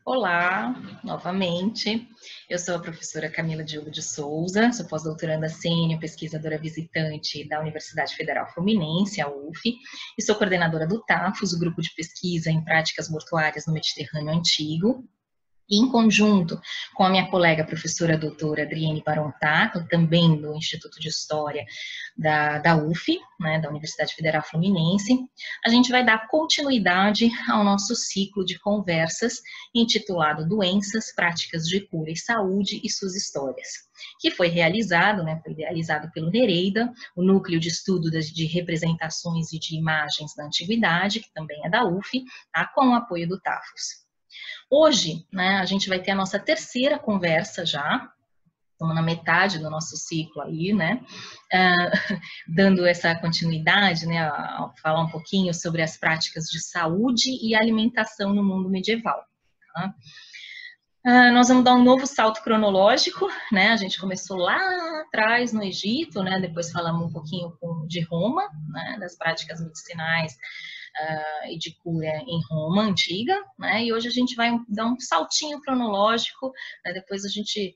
Olá, novamente. Eu sou a professora Camila Diogo de Souza, sou pós-doutoranda sênior, pesquisadora visitante da Universidade Federal Fluminense, a UF, e sou coordenadora do TAFOS, o Grupo de Pesquisa em Práticas Mortuárias no Mediterrâneo Antigo. E em conjunto com a minha colega professora doutora Adriene Barontato, também do Instituto de História da UF, né, da Universidade Federal Fluminense, a gente vai dar continuidade ao nosso ciclo de conversas intitulado Doenças, Práticas de Cura e Saúde e Suas Histórias, que foi realizado, né, foi idealizado pelo Nereida, o Núcleo de Estudo de Representações e de Imagens da Antiguidade, que também é da UF, tá, com o apoio do TAFOS. Hoje, né, a gente vai ter a nossa terceira conversa já, estamos na metade do nosso ciclo aí, né, dando essa continuidade, né, a falar um pouquinho sobre as práticas de saúde e alimentação no mundo medieval. Tá? Nós vamos dar um novo salto cronológico, né, a gente começou lá atrás no Egito, né, depois falamos um pouquinho de Roma, né, das práticas medicinais e de cura em Roma antiga, né? E hoje a gente vai dar um saltinho cronológico, né? Depois a gente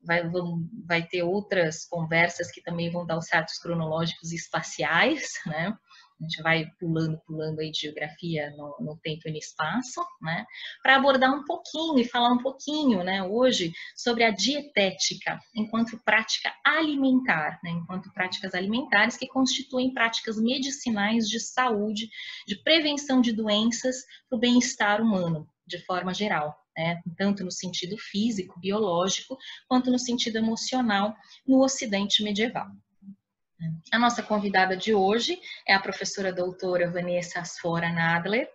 vai ter outras conversas que também vão dar os saltos cronológicos e espaciais, né? A gente vai pulando aí de geografia no tempo e no espaço, né? Para abordar um pouquinho e falar um pouquinho, né, hoje, sobre a dietética enquanto prática alimentar, né? Enquanto práticas alimentares que constituem práticas medicinais de saúde, de prevenção de doenças para o bem-estar humano, de forma geral, né? Tanto no sentido físico, biológico, quanto no sentido emocional no Ocidente medieval. A nossa convidada de hoje é a professora doutora Vanessa Asfora Nadler.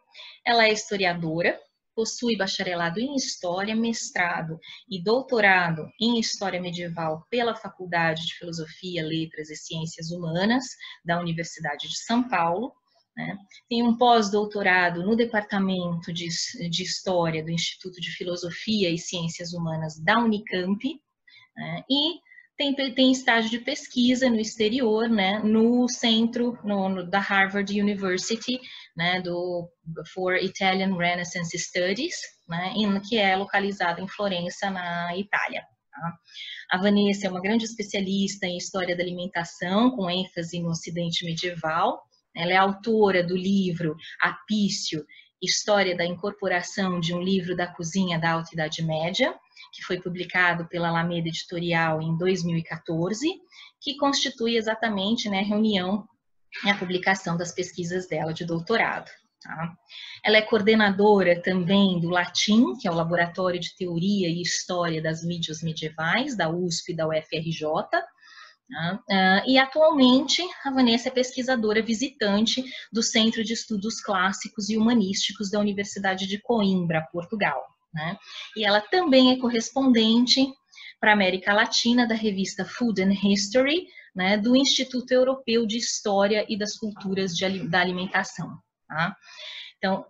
Ela é historiadora, possui bacharelado em História, mestrado e doutorado em História Medieval pela Faculdade de Filosofia, Letras e Ciências Humanas da Universidade de São Paulo. Né? Tem um pós-doutorado no Departamento de História do Instituto de Filosofia e Ciências Humanas da Unicamp, né? E tem estágio de pesquisa no exterior, né, no centro da Harvard University, né, for Italian Renaissance Studies, né, que é localizado em Florença, na Itália. Tá? A Vanessa é uma grande especialista em história da alimentação, com ênfase no Ocidente medieval. Ela é autora do livro Apício, História da Incorporação de um Livro da Cozinha da Alta Idade Média, que foi publicado pela Alameda Editorial em 2014, que constitui exatamente, né, a reunião e a publicação das pesquisas dela de doutorado. Tá? Ela é coordenadora também do Latim, que é o Laboratório de Teoria e História das Mídias Medievais, da USP e da UFRJ, e atualmente a Vanessa é pesquisadora visitante do Centro de Estudos Clássicos e Humanísticos da Universidade de Coimbra, Portugal. Né? E ela também é correspondente para a América Latina da revista Food and History, né, do Instituto Europeu de História e das Culturas da Alimentação. Tá? Então,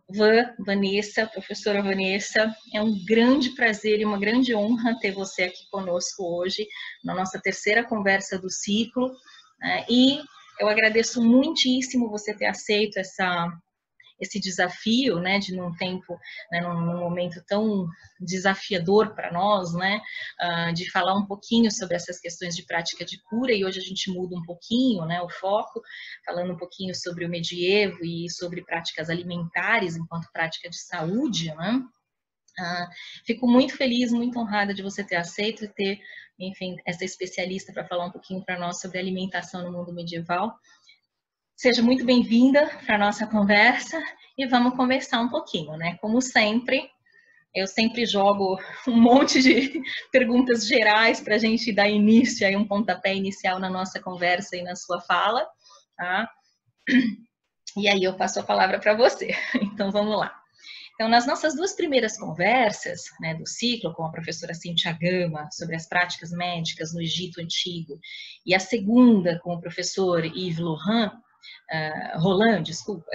Vanessa, professora Vanessa, é um grande prazer e uma grande honra ter você aqui conosco hoje, na nossa terceira conversa do ciclo, né, e eu agradeço muitíssimo você ter aceito esse desafio, né, de num tempo, né, num momento tão desafiador para nós, né, de falar um pouquinho sobre essas questões de prática de cura, e hoje a gente muda um pouquinho, né, o foco, falando um pouquinho sobre o medievo e sobre práticas alimentares enquanto prática de saúde, né. Fico muito feliz, muito honrada de você ter aceito e ter, enfim, essa especialista para falar um pouquinho para nós sobre alimentação no mundo medieval. Seja muito bem-vinda para a nossa conversa e vamos conversar um pouquinho, né? Como sempre, eu sempre jogo um monte de perguntas gerais para a gente dar início, aí um pontapé inicial na nossa conversa e na sua fala, tá? E aí eu passo a palavra para você. Então, vamos lá. Então, nas nossas duas primeiras conversas, né, do ciclo, com a professora Cíntia Gama, sobre as práticas médicas no Egito Antigo, e a segunda com o professor Yves Laurent, Roland, desculpa,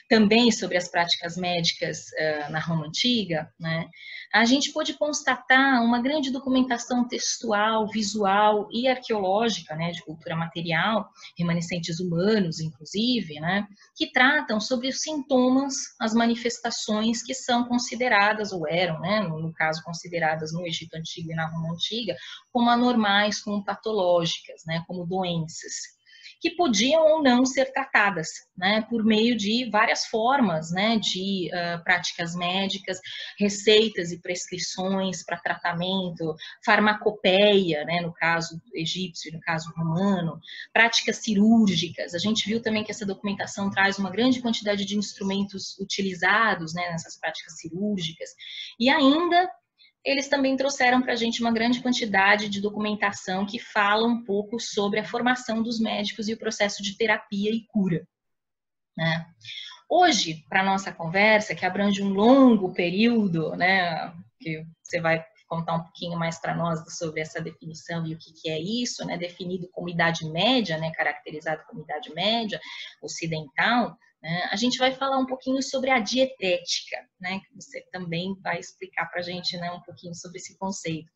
também sobre as práticas médicas na Roma Antiga, né, a gente pôde constatar uma grande documentação textual, visual e arqueológica, né, de cultura material, remanescentes humanos, inclusive, né, que tratam sobre os sintomas, as manifestações que são consideradas, ou eram, né, no caso, consideradas no Egito Antigo e na Roma Antiga, como anormais, como patológicas, né, como doenças, que podiam ou não ser tratadas, né, por meio de várias formas, né, de práticas médicas, receitas e prescrições para tratamento, farmacopeia, né, no caso egípcio, no caso romano, práticas cirúrgicas. A gente viu também que essa documentação traz uma grande quantidade de instrumentos utilizados, né, nessas práticas cirúrgicas, e ainda eles também trouxeram para a gente uma grande quantidade de documentação que fala um pouco sobre a formação dos médicos e o processo de terapia e cura, né? Hoje, para a nossa conversa, que abrange um longo período, né, que você vai contar um pouquinho mais para nós sobre essa definição e o que é isso, né, definido como Idade Média, né, caracterizado como Idade Média ocidental, né, a gente vai falar um pouquinho sobre a dietética, né, que você também vai explicar para a gente, né, um pouquinho sobre esse conceito,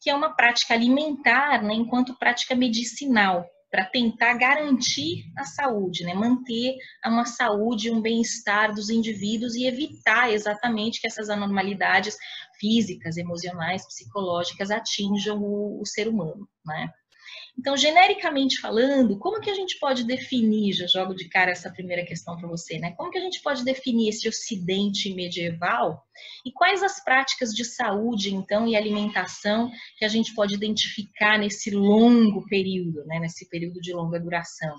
que é uma prática alimentar, né, enquanto prática medicinal, para tentar garantir a saúde, né, manter uma saúde, um bem-estar dos indivíduos e evitar exatamente que essas anormalidades físicas, emocionais, psicológicas atinjam o ser humano, né? Então, genericamente falando, como que a gente pode definir, já jogo de cara essa primeira questão para você, né? Como que a gente pode definir esse Ocidente medieval e quais as práticas de saúde, então, e alimentação que a gente pode identificar nesse longo período, né? Nesse período de longa duração?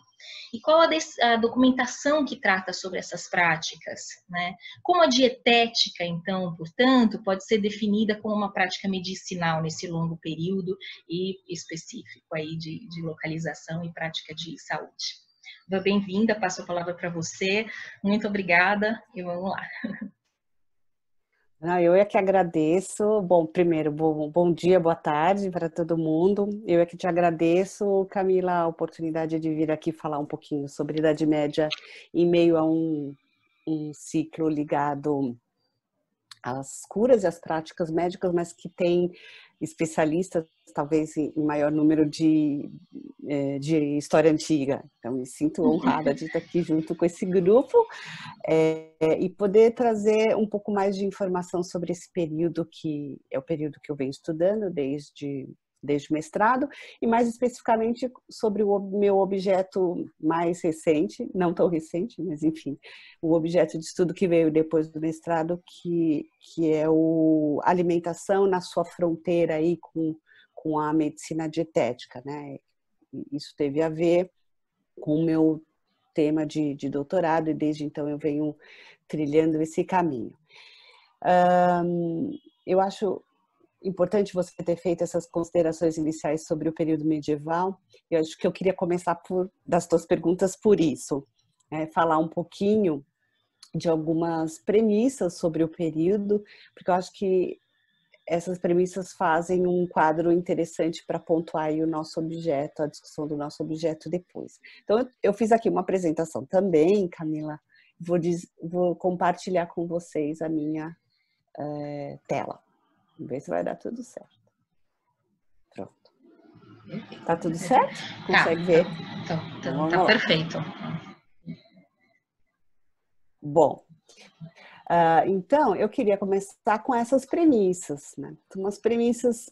E qual a documentação que trata sobre essas práticas, né? Como a dietética, então, portanto, pode ser definida como uma prática medicinal nesse longo período e específico aí de localização e prática de saúde. Bem-vinda, passo a palavra para você. Muito obrigada e vamos lá. Não, eu é que agradeço. Bom, primeiro, bom dia, boa tarde para todo mundo. Eu é que te agradeço, Camila, a oportunidade de vir aqui falar um pouquinho sobre Idade Média em meio a um ciclo ligado às curas e às práticas médicas, mas que tem especialistas, talvez em maior número de história antiga. Então, me sinto honrada de estar aqui junto com esse grupo e poder trazer um pouco mais de informação sobre esse período, que é o período que eu venho estudando desde o mestrado, e mais especificamente sobre o meu objeto mais recente, não tão recente, mas enfim, o objeto de estudo que veio depois do mestrado, que é a alimentação na sua fronteira aí com a medicina dietética, né? Isso teve a ver com o meu tema de doutorado, e desde então eu venho trilhando esse caminho. Eu acho importante você ter feito essas considerações iniciais sobre o período medieval. Eu acho que eu queria começar das tuas perguntas por isso, falar um pouquinho de algumas premissas sobre o período, porque eu acho que essas premissas fazem um quadro interessante para pontuar aí o nosso objeto, a discussão do nosso objeto depois. Então, eu fiz aqui uma apresentação também, Camila, vou compartilhar com vocês a minha tela. Vamos ver se vai dar tudo certo. Pronto. Tá tudo certo? Consegue ver? Tá perfeito. Bom, então eu queria começar com essas premissas, né? Umas premissas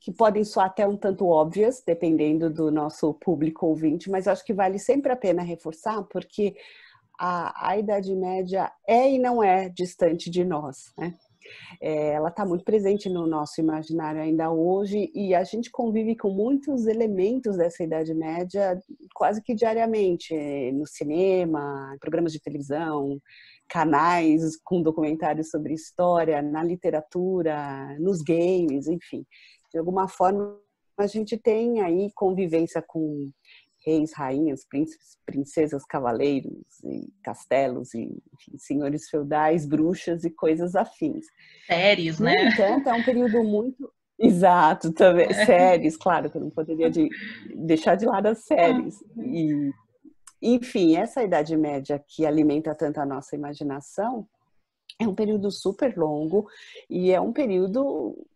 que podem soar até um tanto óbvias, dependendo do nosso público ouvinte, mas eu acho que vale sempre a pena reforçar, porque a Idade Média é e não é distante de nós, né? Ela está muito presente no nosso imaginário ainda hoje, e a gente convive com muitos elementos dessa Idade Média quase que diariamente, no cinema, em programas de televisão, canais com documentários sobre história, na literatura, nos games, enfim. De alguma forma, a gente tem aí convivência com reis, rainhas, príncipes, princesas, cavaleiros, e castelos, e enfim, senhores feudais, bruxas e coisas afins. Séries, né? No entanto, é um período muito... Exato, também. Séries, claro que eu não poderia deixar de lado as séries. E, enfim, essa Idade Média que alimenta tanto a nossa imaginação é um período super longo e é um período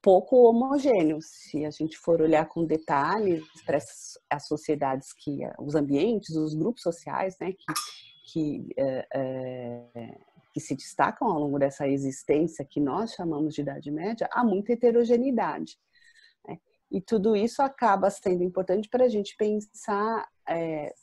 pouco homogêneo. Se a gente for olhar com detalhes para as sociedades, os ambientes, os grupos sociais, né, que, que se destacam ao longo dessa existência que nós chamamos de Idade Média, há muita heterogeneidade. Né? E tudo isso acaba sendo importante para a gente pensar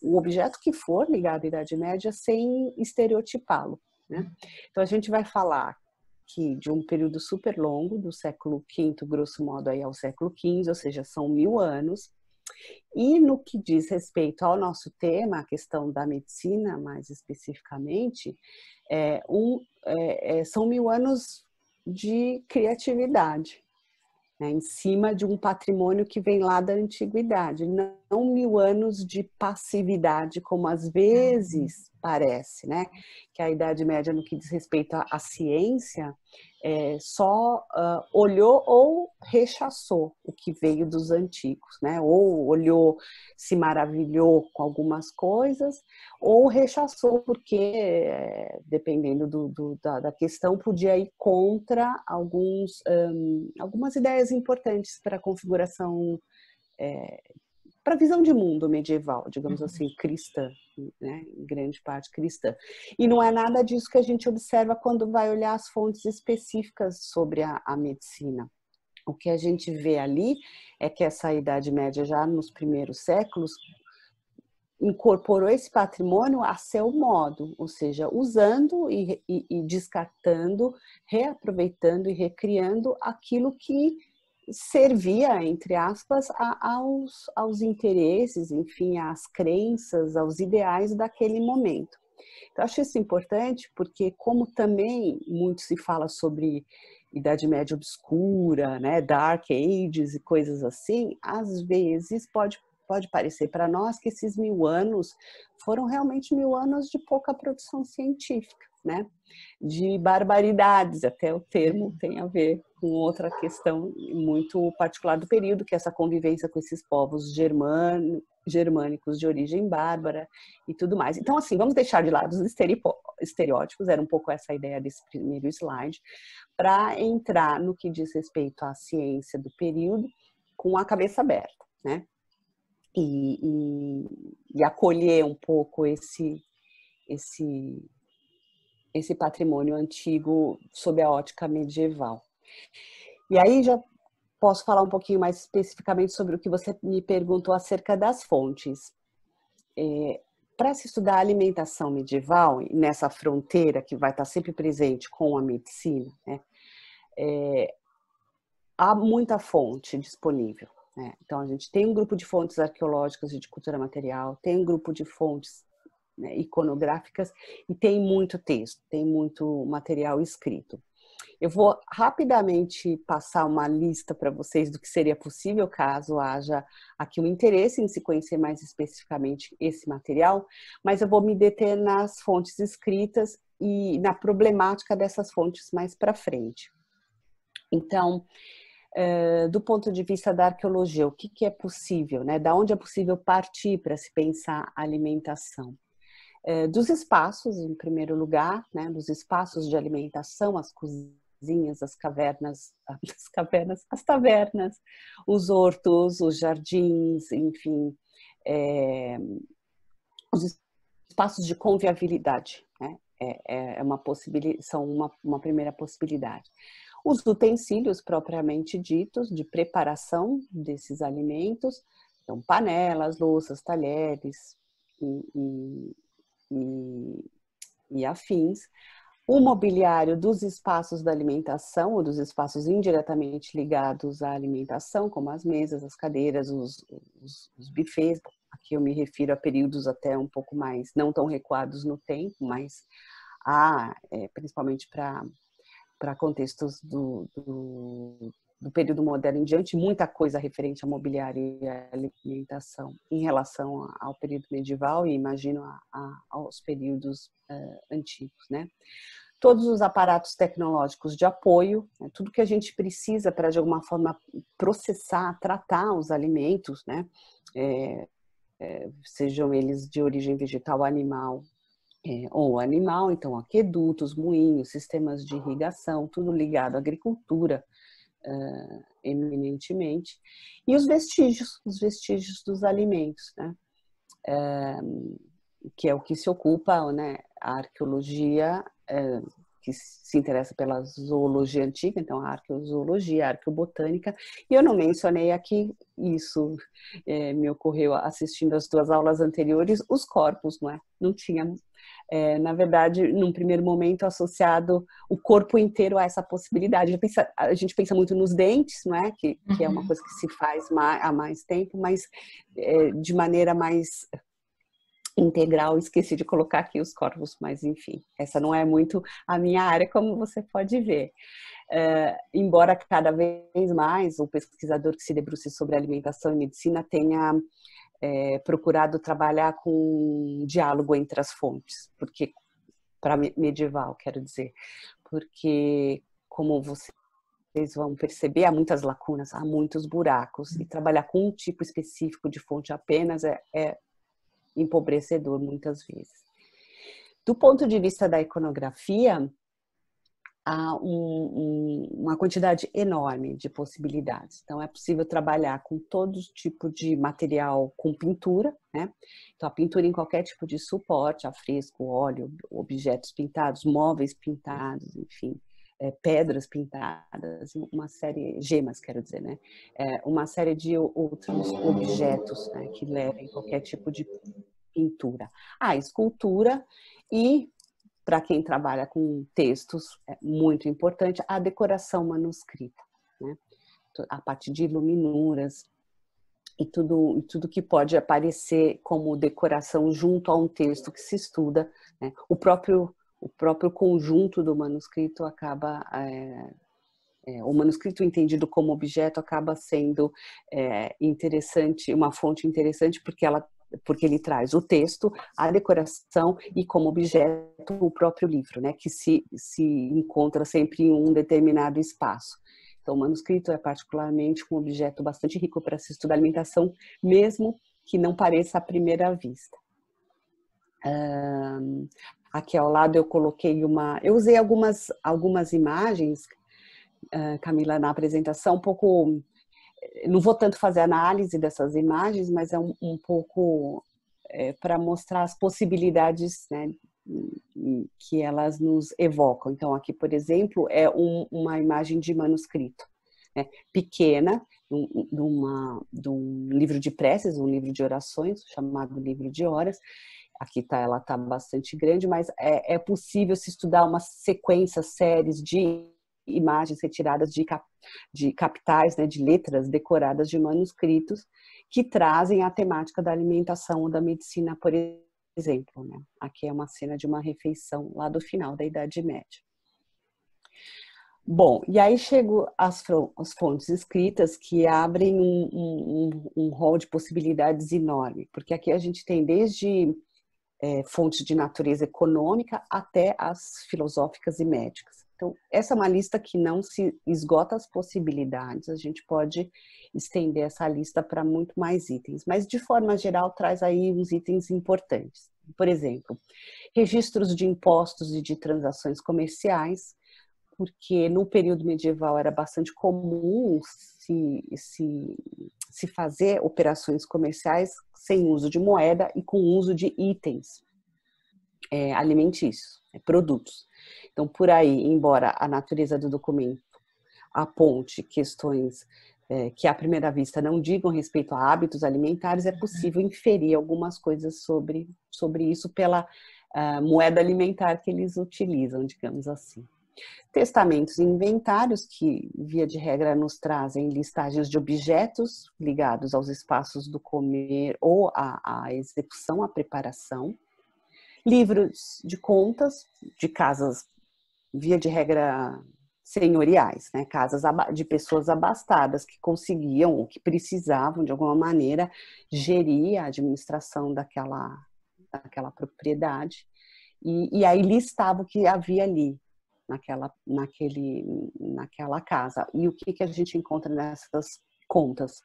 o objeto que for ligado à Idade Média sem estereotipá-lo. Né? Então a gente vai falar aqui de um período super longo, do século V, grosso modo, aí ao século XV, ou seja, são 1000 anos. E no que diz respeito ao nosso tema, a questão da medicina, mais especificamente, são 1000 anos de criatividade, né, em cima de um patrimônio que vem lá da antiguidade, não 1000 anos de passividade, como às vezes parece, né? Que a Idade Média, no que diz respeito à ciência, só olhou ou rechaçou o que veio dos antigos, né? Ou olhou, se maravilhou com algumas coisas, ou rechaçou porque, dependendo da questão, podia ir contra algumas ideias importantes para a configuração, para a visão de mundo medieval, digamos assim, cristã, né? Em grande parte cristã. E não é nada disso que a gente observa quando vai olhar as fontes específicas sobre a medicina. O que a gente vê ali é que essa Idade Média, já nos primeiros séculos, incorporou esse patrimônio a seu modo, ou seja, usando e descartando, reaproveitando e recriando aquilo que servia, entre aspas, aos interesses, enfim, às crenças, aos ideais daquele momento. Então, acho isso importante porque, como também muito se fala sobre Idade Média obscura, né, Dark Ages e coisas assim, às vezes pode parecer para nós que esses 1000 anos foram realmente 1000 anos de pouca produção científica, né? De barbaridades, até o termo tem a ver com outra questão muito particular do período, que é essa convivência com esses povos germânicos de origem bárbara e tudo mais. Então, assim, vamos deixar de lado os estereótipos, era um pouco essa a ideia desse primeiro slide, para entrar no que diz respeito à ciência do período com a cabeça aberta, né? E acolher um pouco esse patrimônio antigo sob a ótica medieval. E aí já posso falar um pouquinho mais especificamente sobre o que você me perguntou acerca das fontes. Para se estudar a alimentação medieval, nessa fronteira que vai estar sempre presente com a medicina, né, há muita fonte disponível. Né? Então, a gente tem um grupo de fontes arqueológicas e de cultura material, tem um grupo de fontes, né, iconográficas, e tem muito texto, tem muito material escrito. Eu vou rapidamente passar uma lista para vocês do que seria possível caso haja aqui um interesse em se conhecer mais especificamente esse material, mas eu vou me deter nas fontes escritas e na problemática dessas fontes mais para frente. Então, do ponto de vista da arqueologia, o que é possível, né? Da onde é possível partir para se pensar a alimentação? Dos espaços, em primeiro lugar, né? Dos espaços de alimentação, as cozinhas, as cavernas, as tavernas, os hortos, os jardins, enfim, os espaços de convivialidade, né? São uma primeira possibilidade. Os utensílios propriamente ditos de preparação desses alimentos, então panelas, louças, talheres e afins. O mobiliário dos espaços da alimentação, ou dos espaços indiretamente ligados à alimentação, como as mesas, as cadeiras, os bufês. Aqui eu me refiro a períodos até um pouco mais, não tão recuados no tempo, mas principalmente para contextos do período moderno em diante, muita coisa referente a mobiliário e a alimentação em relação ao período medieval e imagino aos períodos antigos, né? todos os aparatos tecnológicos de apoio, né, tudo que a gente precisa para, de alguma forma, processar, tratar os alimentos, né, sejam eles de origem vegetal, animal ou animal, então aquedutos, moinhos, sistemas de irrigação, tudo ligado à agricultura, eminentemente, e os vestígios dos alimentos, né, que é o que se ocupa, né, a arqueologia, que se interessa pela zoologia antiga, então a arqueozoologia, a arqueobotânica, e eu não mencionei aqui, isso me ocorreu assistindo as 2 aulas anteriores, os corpos, não é? Não tinha, na verdade, num primeiro momento, associado o corpo inteiro a essa possibilidade. A gente pensa muito nos dentes, não é? Que é uma coisa que se faz há mais tempo, mas de maneira mais integral, esqueci de colocar aqui os corpos, mas enfim, essa não é muito a minha área, como você pode ver. Embora cada vez mais o pesquisador que se debruce sobre alimentação e medicina tenha procurado trabalhar com diálogo entre as fontes, porque para medieval, quero dizer, porque como vocês vão perceber, há muitas lacunas, há muitos buracos, e trabalhar com um tipo específico de fonte apenas é empobrecedor muitas vezes. Do ponto de vista da iconografia, há uma quantidade enorme de possibilidades. Então, é possível trabalhar com todo tipo de material com pintura, né? Então, a pintura em qualquer tipo de suporte, a fresco, óleo, objetos pintados, móveis pintados, enfim, pedras pintadas, uma série, gemas, quero dizer, né? Uma série de outros objetos, né, que levem qualquer tipo de pintura. A escultura e, para quem trabalha com textos, é muito importante, a decoração manuscrita, né? A partir de iluminuras e tudo que pode aparecer como decoração junto a um texto que se estuda, né? O próprio conjunto do manuscrito acaba... o manuscrito entendido como objeto acaba sendo interessante, uma fonte interessante, porque ele traz o texto, a decoração e, como objeto, o próprio livro, né, que se encontra sempre em um determinado espaço. Então, o manuscrito é particularmente um objeto bastante rico para se estudar alimentação, mesmo que não pareça à primeira vista. Aqui ao lado eu coloquei eu usei algumas imagens, Camila, na apresentação, um pouco... Não vou tanto fazer análise dessas imagens, mas é um pouco para mostrar as possibilidades, né, que elas nos evocam. Então, aqui, por exemplo, é uma imagem de manuscrito, né, pequena, de um livro de preces, um livro de orações, chamado Livro de Horas. Aqui ela está bastante grande, mas é possível se estudar uma sequência, séries de imagens retiradas de capitais, né, de letras decoradas de manuscritos que trazem a temática da alimentação ou da medicina, por exemplo, né? Aqui é uma cena de uma refeição lá do final da Idade Média. Bom, e aí chego às fontes escritas, que abrem um rol de possibilidades enorme, porque aqui a gente tem desde fontes de natureza econômica até as filosóficas e médicas. Então, essa é uma lista que não se esgota as possibilidades, a gente pode estender essa lista para muito mais itens, mas de forma geral traz aí uns itens importantes. Por exemplo, registros de impostos e de transações comerciais, porque no período medieval era bastante comum se fazer operações comerciais sem uso de moeda e com uso de itens alimentícios, produtos. Então, por aí, embora a natureza do documento aponte questões que à primeira vista não digam respeito a hábitos alimentares, é possível inferir algumas coisas sobre isso pela moeda alimentar que eles utilizam, digamos assim. Testamentos e inventários, que via de regra nos trazem listagens de objetos ligados aos espaços do comer ou à execução, à preparação. Livros de contas de casas, via de regra, senhoriais, né? Casas de pessoas abastadas que conseguiam ou que precisavam, de alguma maneira, gerir a administração daquela propriedade. E aí listava o que havia ali. naquela casa. E o que a gente encontra nessas contas?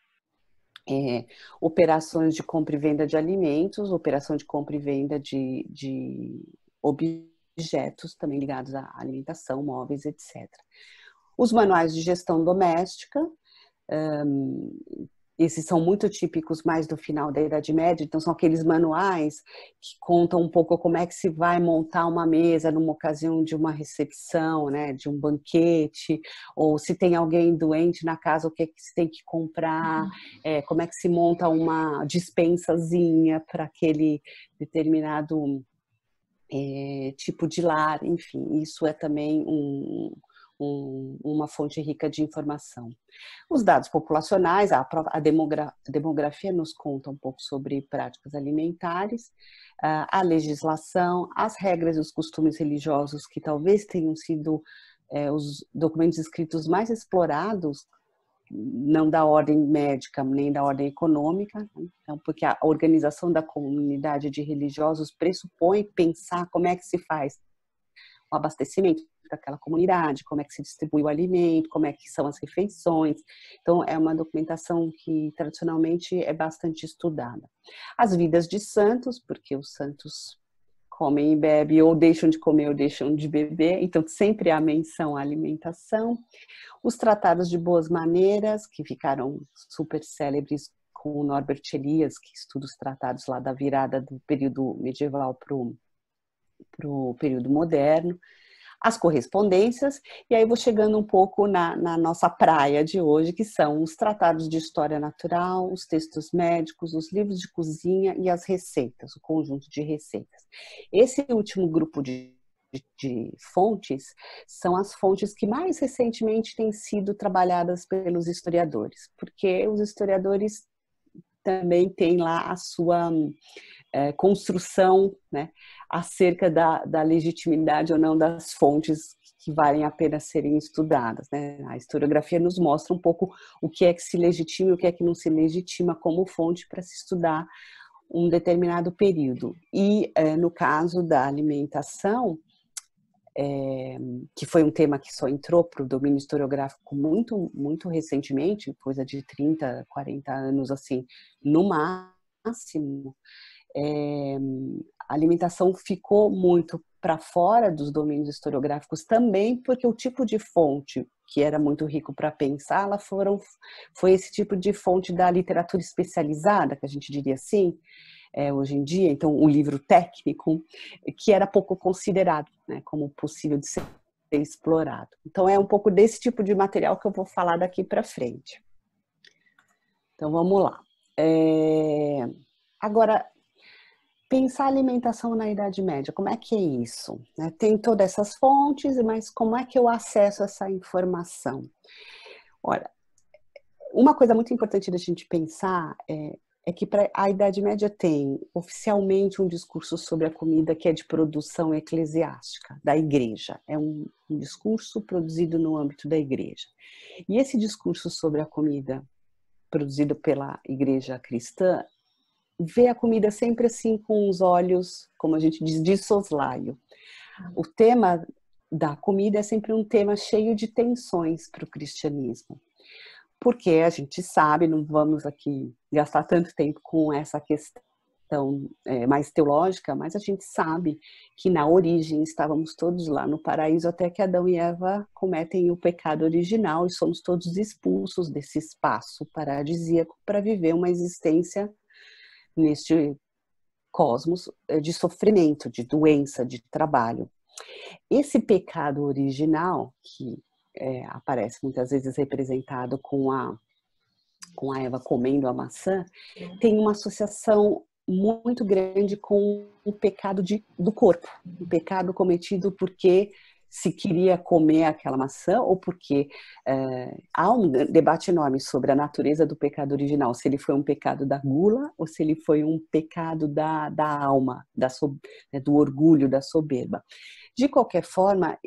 Operações de compra e venda de alimentos, operação de compra e venda de objetos também ligados à alimentação, móveis, etc. Os manuais de gestão doméstica, esses são muito típicos mais do final da Idade Média, então são aqueles manuais que contam um pouco como é que se vai montar uma mesa numa ocasião de uma recepção, né, de um banquete, ou se tem alguém doente na casa, o que é que se tem que comprar, como é que se monta uma dispensazinha para aquele determinado tipo de lar, enfim, isso é também uma fonte rica de informação. Os dados populacionais, a demografia nos conta um pouco sobre práticas alimentares, a legislação, as regras e os costumes religiosos que talvez tenham sido os documentos escritos mais explorados, não da ordem médica nem da ordem econômica, né? Então, porque a organização da comunidade de religiosos pressupõe pensar como é que se faz o abastecimento daquela comunidade, como é que se distribui o alimento, como é que são as refeições. Então, é uma documentação que tradicionalmente é bastante estudada. As vidas de santos, porque os santos comem e bebem, ou deixam de comer ou deixam de beber, então sempre há menção à alimentação. Os tratados de boas maneiras, que ficaram super célebres com o Norbert Elias, que estuda os tratados lá da virada do período medieval para o período moderno, as correspondências, e aí vou chegando um pouco na nossa praia de hoje, que são os tratados de história natural, os textos médicos, os livros de cozinha e as receitas, o conjunto de receitas. Esse último grupo de fontes são as fontes que mais recentemente têm sido trabalhadas pelos historiadores, porque os historiadores também têm lá a sua construção, né, acerca da legitimidade ou não das fontes que valem a pena serem estudadas, né? A historiografia nos mostra um pouco o que é que se legitima e o que é que não se legitima como fonte para se estudar um determinado período. E no caso da alimentação, que foi um tema que só entrou para o domínio historiográfico muito, muito recentemente, coisa de 30, 40 anos, assim, no máximo, a alimentação ficou muito para fora dos domínios historiográficos também, porque o tipo de fonte que era muito rico para pensar, foi esse tipo de fonte da literatura especializada, que a gente diria assim, hoje em dia, então o livro técnico, que era pouco considerado, né, como possível de ser explorado. Então é um pouco desse tipo de material que eu vou falar daqui para frente. Então vamos lá. Agora, pensar a alimentação na Idade Média, como é que é isso? Tem todas essas fontes, mas como é que eu acesso essa informação? Olha, uma coisa muito importante da gente pensar é que a Idade Média tem oficialmente um discurso sobre a comida que é de produção eclesiástica, da igreja. É um discurso produzido no âmbito da igreja. E esse discurso sobre a comida produzido pela igreja cristã vê a comida sempre assim com os olhos, como a gente diz, de soslaio. O tema da comida é sempre um tema cheio de tensões para o cristianismo. Porque a gente sabe, não vamos aqui gastar tanto tempo com essa questão mais teológica, mas a gente sabe que na origem estávamos todos lá no paraíso até que Adão e Eva cometem o pecado original e somos todos expulsos desse espaço paradisíaco para viver uma existência neste cosmos de sofrimento, de doença, de trabalho. Esse pecado original, que aparece muitas vezes representado com a Eva comendo a maçã, tem uma associação muito grande com o pecado do corpo, o pecado cometido porque se queria comer aquela maçã ou porque há um debate enorme sobre a natureza do pecado original, se ele foi um pecado da gula ou se ele foi um pecado da alma, do orgulho, da soberba. De qualquer forma,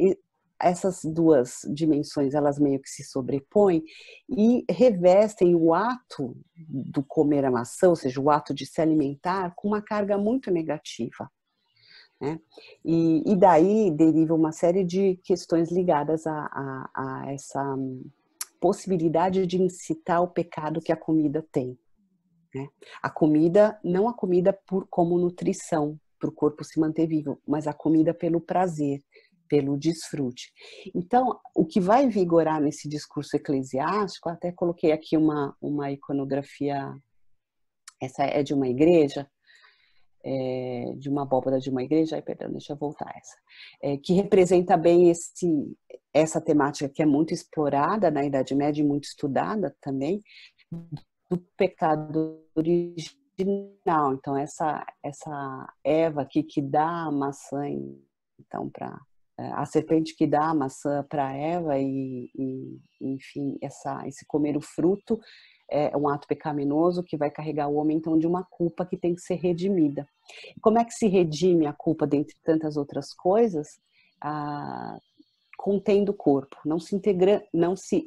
essas duas dimensões, elas meio que se sobrepõem e revestem o ato do comer a maçã, ou seja, o ato de se alimentar, com uma carga muito negativa. né? E daí deriva uma série de questões ligadas a essa possibilidade de incitar o pecado que a comida tem, né? A comida, não a comida como nutrição, para o corpo se manter vivo, mas a comida pelo prazer, pelo desfrute. Então, o que vai vigorar nesse discurso eclesiástico, até coloquei aqui uma iconografia, essa é de uma igreja, de uma abóbora de uma igreja, perdão, deixa eu voltar essa, que representa bem essa temática que é muito explorada na Idade Média e muito estudada também, do pecado original. Então, essa Eva aqui que dá a maçã, então, a serpente que dá a maçã para Eva enfim, esse comer o fruto é um ato pecaminoso que vai carregar o homem, então, de uma culpa que tem que ser redimida. Como é que se redime a culpa, dentre tantas outras coisas? Contendo o corpo, não se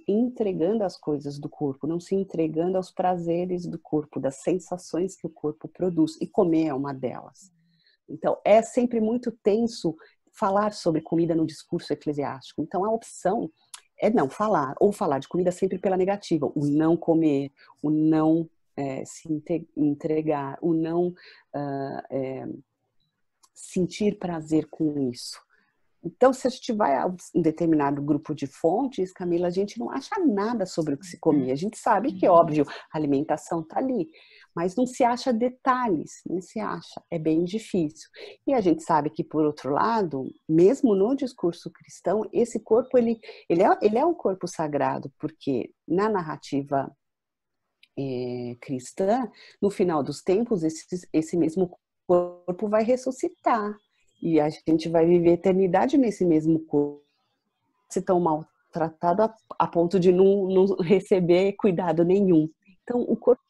entregando às coisas do corpo, não se entregando aos prazeres do corpo, das sensações que o corpo produz, e comer é uma delas. Então, é sempre muito tenso falar sobre comida no discurso eclesiástico. Então, a opção é não falar, ou falar de comida sempre pela negativa, o não comer, o não se entregar, o não sentir prazer com isso. Então, se a gente vai a um determinado grupo de fontes, Camila, a gente não acha nada sobre o que se comia. A gente sabe que, óbvio, a alimentação está ali, mas não se acha detalhes, não se acha. É bem difícil. E a gente sabe que, por outro lado, mesmo no discurso cristão, esse corpo, ele é um corpo sagrado, porque na narrativa cristã, no final dos tempos, esse mesmo corpo vai ressuscitar. E a gente vai viver a eternidade nesse mesmo corpo, se tão maltratado a ponto de não receber cuidado nenhum. Então, o corpo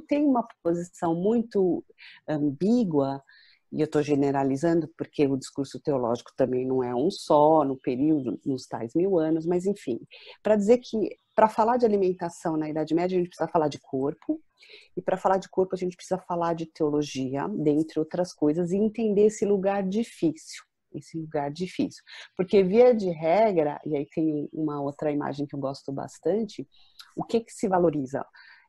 tem uma posição muito ambígua, e eu estou generalizando porque o discurso teológico também não é um só, no período, nos tais 1000 anos, mas enfim, para dizer que para falar de alimentação na Idade Média, a gente precisa falar de corpo, e para falar de corpo a gente precisa falar de teologia, dentre outras coisas, e entender esse lugar difícil. Porque via de regra, e aí tem uma outra imagem que eu gosto bastante, o que se valoriza?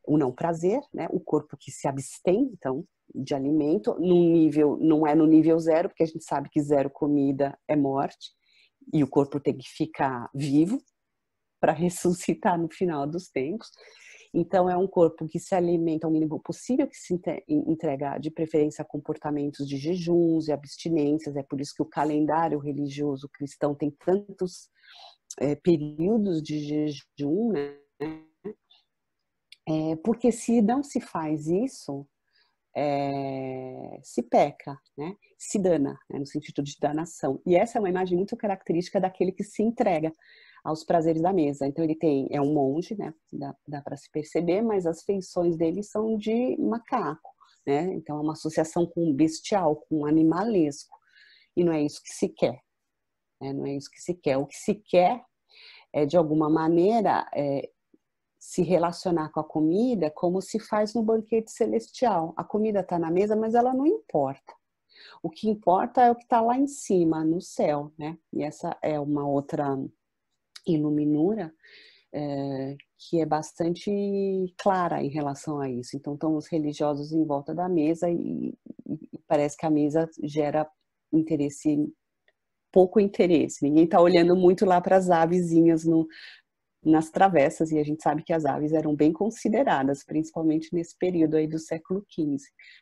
O não prazer, né? O corpo que se abstém, então, de alimento, num nível, não é no nível zero, porque a gente sabe que zero comida é morte, e o corpo tem que ficar vivo para ressuscitar no final dos tempos. Então, é um corpo que se alimenta o mínimo possível, que se entrega de preferência a comportamentos de jejuns e abstinências. É por isso que o calendário religioso cristão tem tantos períodos de jejum, né? Porque se não se faz isso, se peca, né? Se dana, né? No sentido de danação. E essa é uma imagem muito característica daquele que se entrega aos prazeres da mesa. Então ele é um monge, né? Dá para se perceber, mas as feições dele são de macaco, né? Então é uma associação com bestial, com animalesco. E não é isso que se quer, né? Não é isso que se quer. O que se quer é, de alguma maneira, se relacionar com a comida como se faz no banquete celestial. A comida está na mesa, mas ela não importa. O que importa é o que está lá em cima, no céu, né? E essa é uma outra iluminura que é bastante clara em relação a isso. Então, estão os religiosos em volta da mesa e parece que a mesa gera pouco interesse. Ninguém está olhando muito lá para as avezinhas nas travessas, e a gente sabe que as aves eram bem consideradas, principalmente nesse período aí do século XV,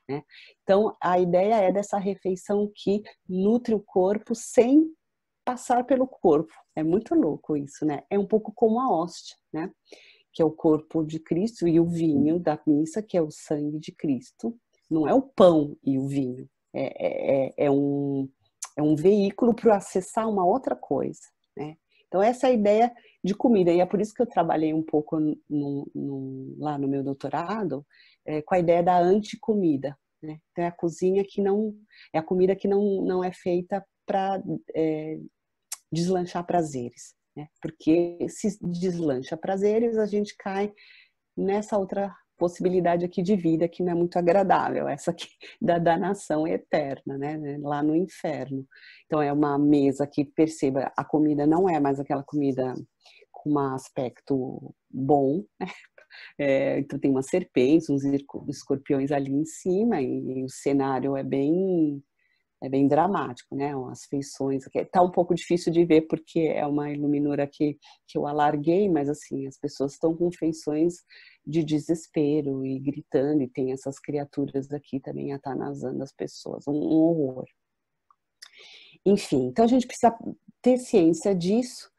né? Então, a ideia é dessa refeição que nutre o corpo sem passar pelo corpo. É muito louco isso, né? É um pouco como a hóstia, né? Que é o corpo de Cristo, e o vinho da missa, que é o sangue de Cristo. Não é o pão e o vinho. É um veículo para acessar uma outra coisa, né? Então, essa é a ideia de comida, e é por isso que eu trabalhei um pouco lá no meu doutorado, com a ideia da anticomida, né? Então, é a cozinha que não, é a comida que não é feita para deslanchar prazeres, né? Porque se deslancha prazeres, a gente cai nessa outra possibilidade aqui de vida que não é muito agradável, essa aqui da danação eterna, né? Lá no inferno. Então é uma mesa que, perceba, a comida não é mais aquela comida com um aspecto bom, né? Então tem umas serpentes, uns escorpiões ali em cima e o cenário é bem dramático, né? As feições, tá um pouco difícil de ver porque é uma iluminura que eu alarguei, mas assim, as pessoas estão com feições de desespero e gritando, e tem essas criaturas aqui também atanazando as pessoas, um horror. Enfim, então a gente precisa ter ciência disso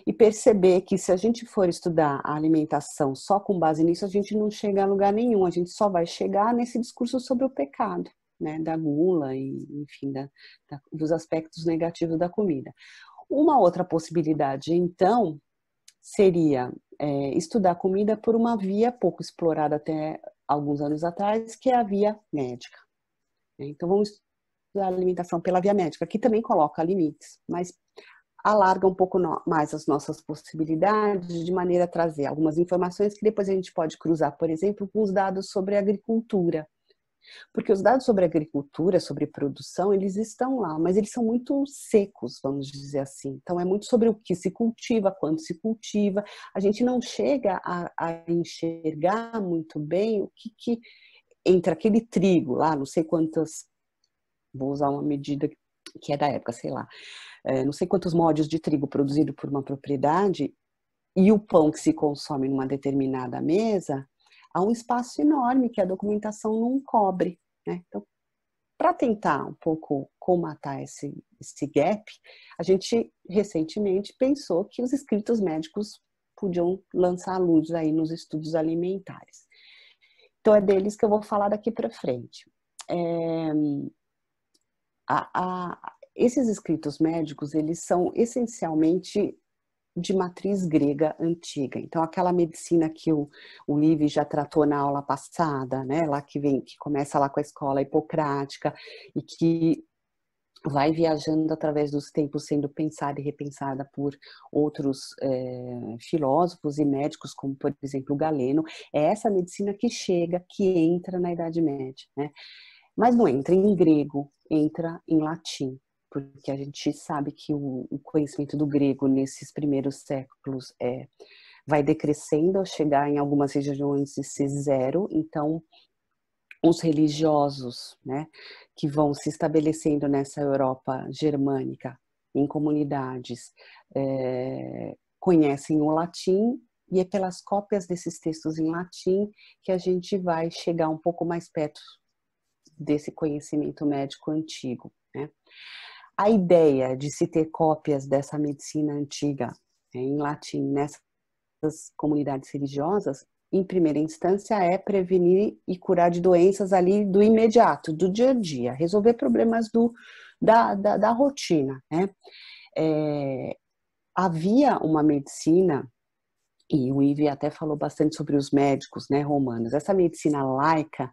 e perceber que se a gente for estudar a alimentação só com base nisso, a gente não chega a lugar nenhum, a gente só vai chegar nesse discurso sobre o pecado, né, da gula e, enfim, dos aspectos negativos da comida. Uma outra possibilidade, então, seria estudar comida por uma via pouco explorada até alguns anos atrás, que é a via médica. Então, vamos estudar a alimentação pela via médica, que também coloca limites, mas alarga um pouco mais as nossas possibilidades de maneira a trazer algumas informações que depois a gente pode cruzar, por exemplo, com os dados sobre agricultura. Porque os dados sobre agricultura, sobre produção, eles estão lá, mas eles são muito secos, vamos dizer assim. Então, é muito sobre o que se cultiva, quando se cultiva. A gente não chega a enxergar muito bem o que entre aquele trigo lá, não sei quantas, vou usar uma medida que é da época, sei lá, não sei quantos mods de trigo produzido por uma propriedade e o pão que se consome numa determinada mesa, há um espaço enorme que a documentação não cobre, né? Então, para tentar um pouco comatar esse gap, a gente recentemente pensou que os escritos médicos podiam lançar luz aí nos estudos alimentares. Então, é deles que eu vou falar daqui para frente. Esses escritos médicos, eles são essencialmente de matriz grega antiga. Então, aquela medicina que o Livy já tratou na aula passada, né? Lá que começa lá com a escola hipocrática e que vai viajando através dos tempos, sendo pensada e repensada por outros filósofos e médicos, como, por exemplo, Galeno. É essa medicina que chega, que entra na Idade Média, né? Mas não entra em grego, entra em latim, porque a gente sabe que o conhecimento do grego nesses primeiros séculos vai decrescendo ao chegar em algumas regiões de ser zero. Então, os religiosos, né, que vão se estabelecendo nessa Europa germânica, em comunidades, conhecem o latim, e é pelas cópias desses textos em latim que a gente vai chegar um pouco mais perto desse conhecimento médico antigo, né? A ideia de se ter cópias dessa medicina antiga em latim nessas comunidades religiosas, em primeira instância, é prevenir e curar de doenças ali do imediato, do dia a dia, resolver problemas da rotina, né? Havia uma medicina, e o Ivy até falou bastante sobre os médicos, né, romanos. Essa medicina laica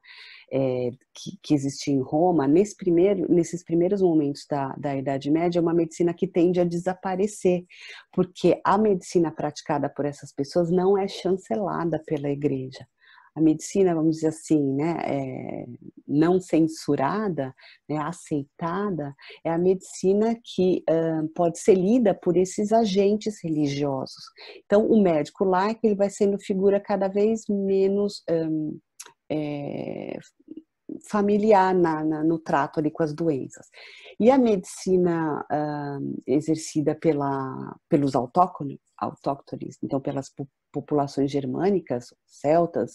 que existia em Roma, nesses primeiros momentos da Idade Média, é uma medicina que tende a desaparecer, porque a medicina praticada por essas pessoas não é chancelada pela Igreja. A medicina, vamos dizer assim, né, não censurada, né, aceitada, é a medicina que pode ser lida por esses agentes religiosos. Então, o médico laico ele vai sendo figura cada vez menos familiar no trato ali com as doenças. E a medicina exercida pelos autóctones, então pelas populações germânicas, celtas,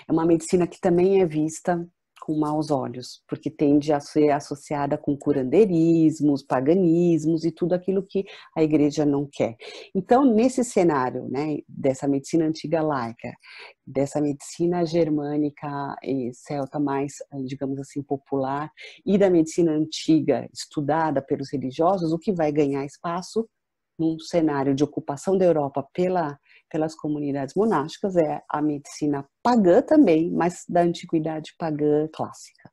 é uma medicina que também é vista com maus olhos, porque tende a ser associada com curandeirismos, paganismos e tudo aquilo que a igreja não quer. Então, nesse cenário, né, dessa medicina antiga laica, dessa medicina germânica e celta mais, digamos assim, popular, e da medicina antiga estudada pelos religiosos, o que vai ganhar espaço num cenário de ocupação da Europa pelas comunidades monásticas é a medicina pagã também, mas da antiguidade pagã clássica.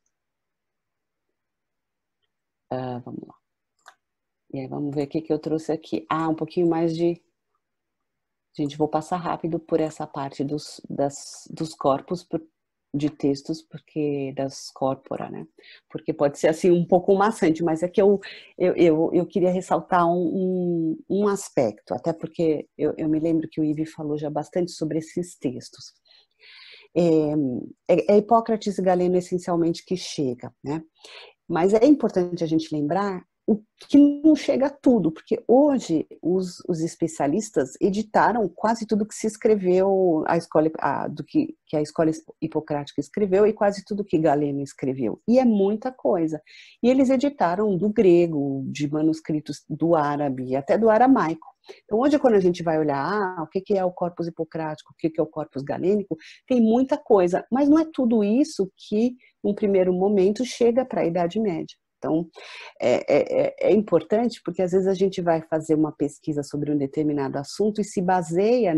Vamos lá. E aí, vamos ver o que eu trouxe aqui. Um pouquinho mais de Gente, vou passar rápido por essa parte dos corpos de textos, porque das corpora, né? Porque pode ser assim um pouco maçante, mas é que eu queria ressaltar um aspecto, até porque eu me lembro que o Ivi falou já bastante sobre esses textos. É Hipócrates e Galeno essencialmente que chega, né? Mas é importante a gente lembrar o que não chega a tudo, porque hoje os especialistas editaram quase tudo que se escreveu do que a escola hipocrática escreveu e quase tudo que Galeno escreveu. E é muita coisa. E eles editaram do grego, de manuscritos do árabe, até do aramaico. Então, hoje, quando a gente vai olhar o que é o corpus hipocrático, o que é o corpus galênico, tem muita coisa, mas não é tudo isso que, num primeiro momento, chega para a Idade Média. Então, é importante porque às vezes a gente vai fazer uma pesquisa sobre um determinado assunto e se baseia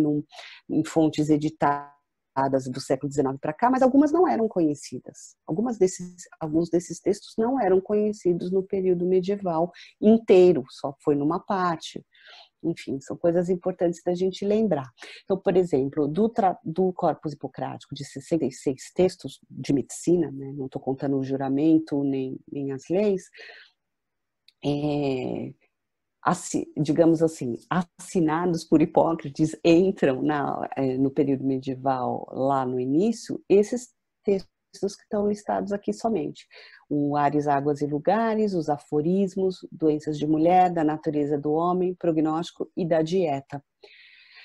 em fontes editadas do século XIX para cá, mas algumas não eram conhecidas. Alguns desses textos não eram conhecidos no período medieval inteiro, só foi numa parte. Enfim, são coisas importantes da gente lembrar. Então, por exemplo, do corpus hipocrático de 66 textos de medicina, né, não estou contando o juramento nem as leis, digamos assim, assinados por Hipócrates, entram no período medieval, lá no início, esses textos que estão listados aqui somente. O Ares, Águas e Lugares, os aforismos, doenças de mulher, da natureza do homem, prognóstico e da dieta.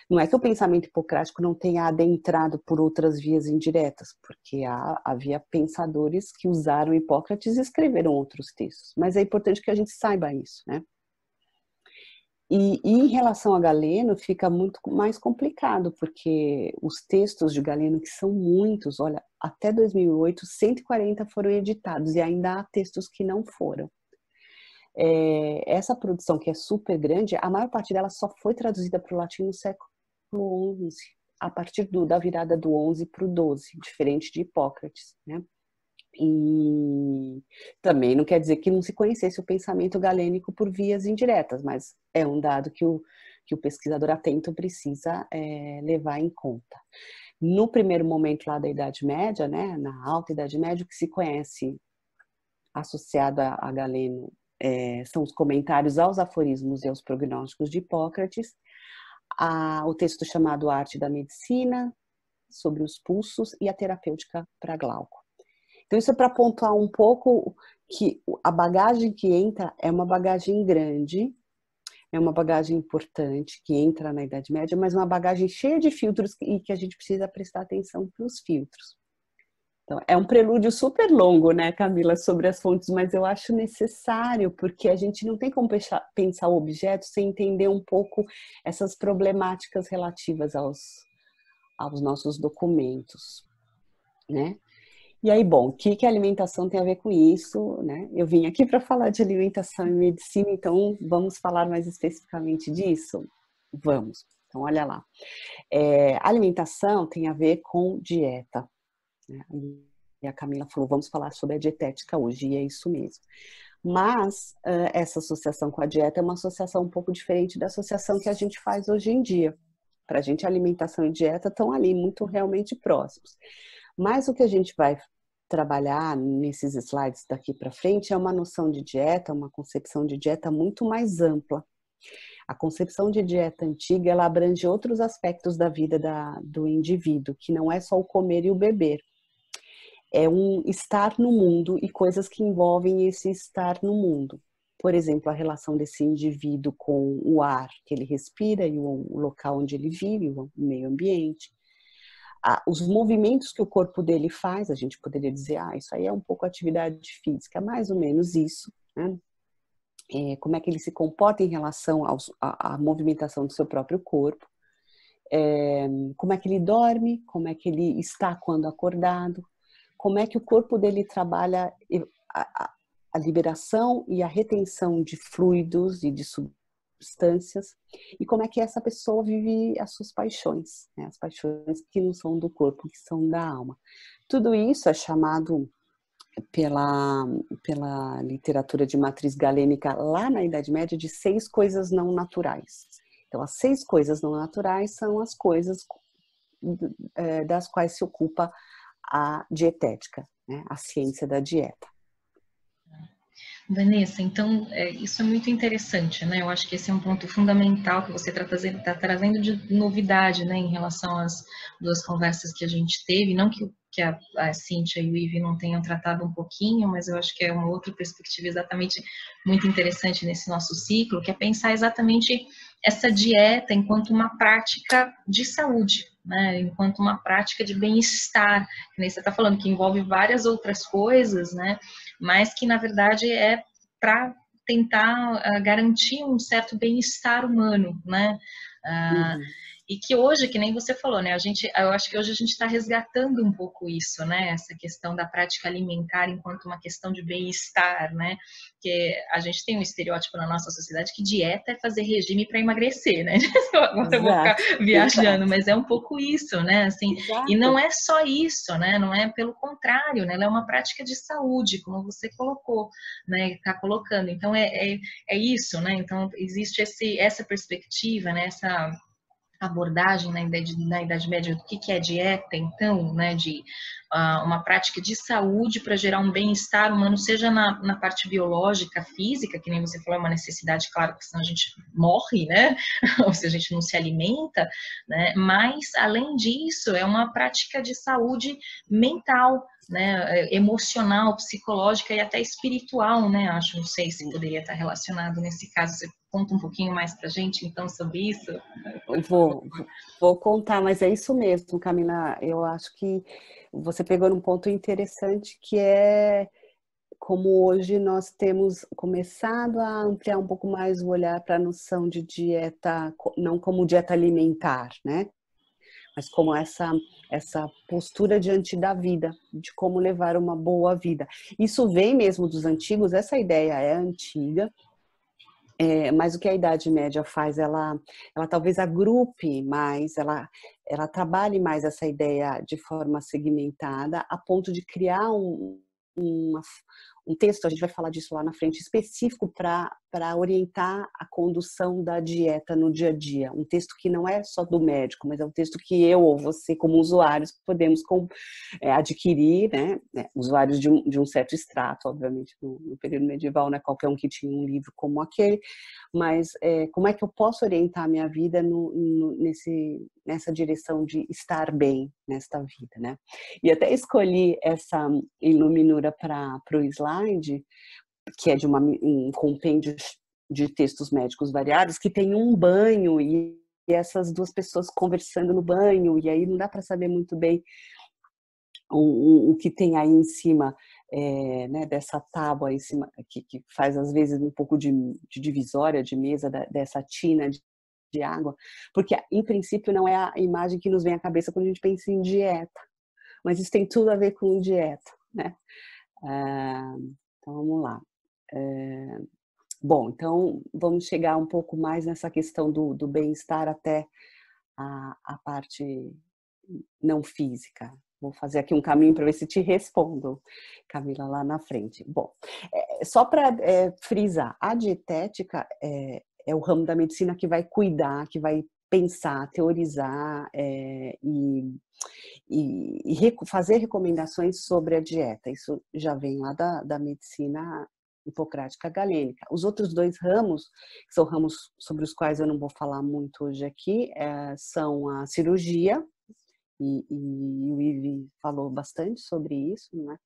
Não é que o pensamento hipocrático não tenha adentrado por outras vias indiretas, porque havia pensadores que usaram Hipócrates e escreveram outros textos, mas é importante que a gente saiba isso, né? E em relação a Galeno, fica muito mais complicado, porque os textos de Galeno, que são muitos, olha, até 2008, 140 foram editados, e ainda há textos que não foram. Essa produção, que é super grande, a maior parte dela só foi traduzida para o latim no século XI, a partir da virada do XI para o XII, diferente de Hipócrates, né? E também não quer dizer que não se conhecesse o pensamento galênico por vias indiretas, mas é um dado que o pesquisador atento precisa levar em conta. No primeiro momento lá da Idade Média, né, na Alta Idade Média, o que se conhece associado a Galeno são os comentários aos aforismos e aos prognósticos de Hipócrates, o texto chamado Arte da Medicina, sobre os pulsos, e a terapêutica para Glauco. Então, isso é para pontuar um pouco que a bagagem que entra é uma bagagem grande, é uma bagagem importante, que entra na Idade Média, mas uma bagagem cheia de filtros e que a gente precisa prestar atenção para os filtros. Então, é um prelúdio super longo, né, Camila, sobre as fontes, mas eu acho necessário, porque a gente não tem como pensar o objeto sem entender um pouco essas problemáticas relativas aos nossos documentos, né? E aí, bom, o que a alimentação tem a ver com isso, né? Eu vim aqui para falar de alimentação e medicina, então vamos falar mais especificamente disso? Vamos. Então, olha lá. Alimentação tem a ver com dieta, né? E a Camila falou, vamos falar sobre a dietética hoje, e é isso mesmo. Mas essa associação com a dieta é uma associação um pouco diferente da associação que a gente faz hoje em dia. Para a gente, alimentação e dieta estão ali muito realmente próximos. Mas o que a gente vai trabalhar nesses slides daqui para frente é uma noção de dieta, uma concepção de dieta muito mais ampla. A concepção de dieta antiga, ela abrange outros aspectos da vida do indivíduo, que não é só o comer e o beber. É um estar no mundo e coisas que envolvem esse estar no mundo. Por exemplo, a relação desse indivíduo com o ar que ele respira e o local onde ele vive, o meio ambiente. Os movimentos que o corpo dele faz, a gente poderia dizer, isso aí é um pouco atividade física, mais ou menos isso, né? Como é que ele se comporta em relação à movimentação do seu próprio corpo, como é que ele dorme, como é que ele está quando acordado, como é que o corpo dele trabalha a liberação e a retenção de fluidos e de substâncias, e como é que essa pessoa vive as suas paixões, né? As paixões que não são do corpo, que são da alma. Tudo isso é chamado pela literatura de matriz galênica lá na Idade Média de 6 coisas não naturais. Então, as 6 coisas não naturais são as coisas das quais se ocupa a dietética, né? A ciência da dieta. Vanessa, então, isso é muito interessante, né? Eu acho que esse é um ponto fundamental que você tá trazendo de novidade, né, em relação às 2 conversas que a gente teve, não que a Cíntia e o Ivi não tenham tratado um pouquinho, mas eu acho que é uma outra perspectiva exatamente muito interessante nesse nosso ciclo, que é pensar exatamente essa dieta enquanto uma prática de saúde, né? Enquanto uma prática de bem-estar, que nem você está falando, que envolve várias outras coisas, né? Mas que, na verdade, é para tentar garantir um certo bem-estar humano, né? Uhum. E que hoje, que nem você falou, né? Eu acho que hoje a gente está resgatando um pouco isso, né? Essa questão da prática alimentar enquanto uma questão de bem-estar, né? Que a gente tem um estereótipo na nossa sociedade que dieta é fazer regime para emagrecer, né? Agora eu vou ficar Exato, viajando, exato, mas é um pouco isso, né? Assim, e não exato. é só isso, né? Não é pelo contrário, né? Ela é uma prática de saúde, como você colocou, né? Está colocando. Então é isso, né? Então existe essa perspectiva, né? Essa abordagem na Idade Média do que é dieta, então, né, de uma prática de saúde para gerar um bem-estar humano, seja na parte biológica, física, que nem você falou, é uma necessidade, claro, porque senão a gente morre, né, ou se a gente não se alimenta, né, mas, além disso, é uma prática de saúde mental, né, emocional, psicológica e até espiritual, né, acho, não sei se poderia estar relacionado nesse caso, você conta um pouquinho mais pra gente, então, sobre isso? Vou contar, mas é isso mesmo, Camila. Eu acho que você pegou num ponto interessante que é como hoje nós temos começado a ampliar um pouco mais o olhar para a noção de dieta, não como dieta alimentar, né? Mas como essa postura diante da vida, de como levar uma boa vida. Isso vem mesmo dos antigos, essa ideia é antiga. Mas o que a Idade Média faz, ela talvez agrupe mais, ela trabalhe mais essa ideia de forma segmentada, a ponto de criar um texto, a gente vai falar disso lá na frente, específico para orientar a condução da dieta no dia a dia. Um texto que não é só do médico, mas é um texto que eu ou você, como usuários, podemos adquirir, né? Usuários de um certo extrato, obviamente, no período medieval, né? Qualquer um que tinha um livro como aquele, mas como é que eu posso orientar a minha vida nessa direção de estar bem nesta vida, né? E até escolhi essa iluminura para o slide, que é de um compêndio de textos médicos variados, que tem um banho e essas 2 pessoas conversando no banho, e aí não dá para saber muito bem o que tem aí em cima, né, dessa tábua em cima, que faz às vezes um pouco de divisória de mesa dessa tina de água, porque em princípio não é a imagem que nos vem à cabeça quando a gente pensa em dieta, mas isso tem tudo a ver com dieta, né? Então vamos lá. Bom, então vamos chegar um pouco mais nessa questão do bem-estar até a parte não física. Vou fazer aqui um caminho para ver se te respondo, Camila, lá na frente. Bom, só para frisar, a dietética é o ramo da medicina que vai cuidar, que vai pensar, teorizar fazer recomendações sobre a dieta. Isso já vem lá da medicina hipocrática galênica. Os outros 2 ramos, que são ramos sobre os quais eu não vou falar muito hoje aqui, são a cirurgia, e o Ivi falou bastante sobre isso, né?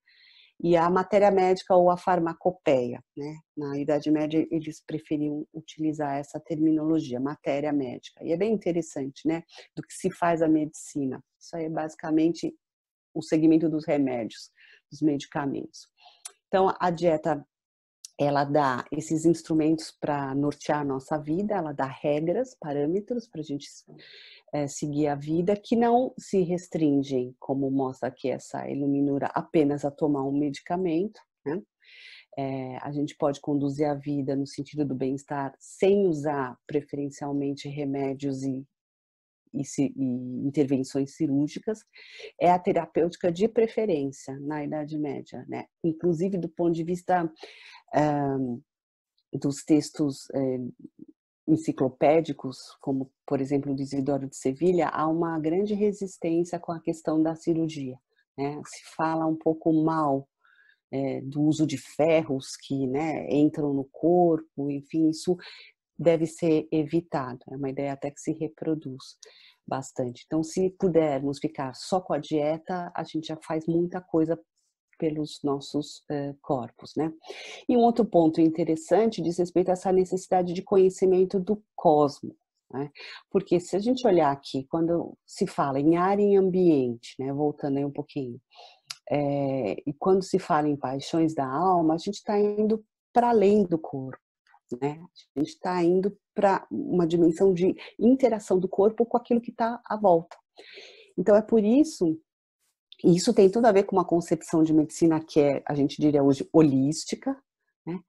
E a matéria médica ou a farmacopeia, né? Na Idade Média eles preferiam utilizar essa terminologia, matéria médica. E é bem interessante, né? Do que se faz a medicina. Isso aí é basicamente o segmento dos remédios, dos medicamentos. Então, a dieta, ela dá esses instrumentos para nortear a nossa vida, ela dá regras, parâmetros para a gente seguir a vida, que não se restringem, como mostra aqui essa iluminura, apenas a tomar um medicamento, né? A gente pode conduzir a vida no sentido do bem-estar sem usar preferencialmente remédios e intervenções cirúrgicas. É a terapêutica de preferência na Idade Média, né? Inclusive do ponto de vista dos textos enciclopédicos, como, por exemplo, o do Isidoro de Sevilha, há uma grande resistência com a questão da cirurgia, né? Se fala um pouco mal do uso de ferros que, né, entram no corpo, enfim, isso deve ser evitado. É uma ideia até que se reproduz bastante. Então, se pudermos ficar só com a dieta, a gente já faz muita coisa pelos nossos corpos, né? E um outro ponto interessante diz respeito a essa necessidade de conhecimento do cosmos, né? Porque se a gente olhar aqui, quando se fala em ar e ambiente, né? Voltando aí um pouquinho, e quando se fala em paixões da alma, a gente está indo para além do corpo, né? A gente está indo para uma dimensão de interação do corpo com aquilo que está à volta. Então é por isso, e isso tem tudo a ver com uma concepção de medicina que é, a gente diria hoje, holística, né?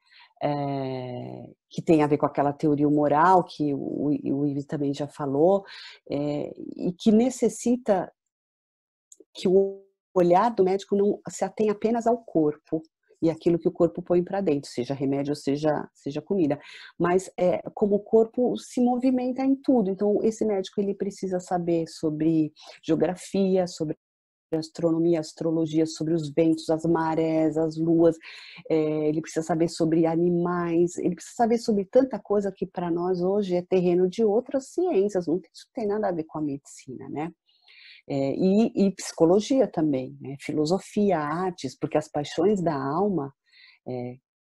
Que tem a ver com aquela teoria moral que o Ives também já falou, e que necessita que o olhar do médico não se atenha apenas ao corpo e aquilo que o corpo põe para dentro, seja remédio ou seja comida, mas como o corpo se movimenta em tudo. Então esse médico ele precisa saber sobre geografia, sobre astronomia, astrologia, sobre os ventos, as marés, as luas, ele precisa saber sobre animais, ele precisa saber sobre tanta coisa que para nós hoje é terreno de outras ciências, não tem nada a ver com a medicina, né? E psicologia também, né? Filosofia, artes, porque as paixões da alma,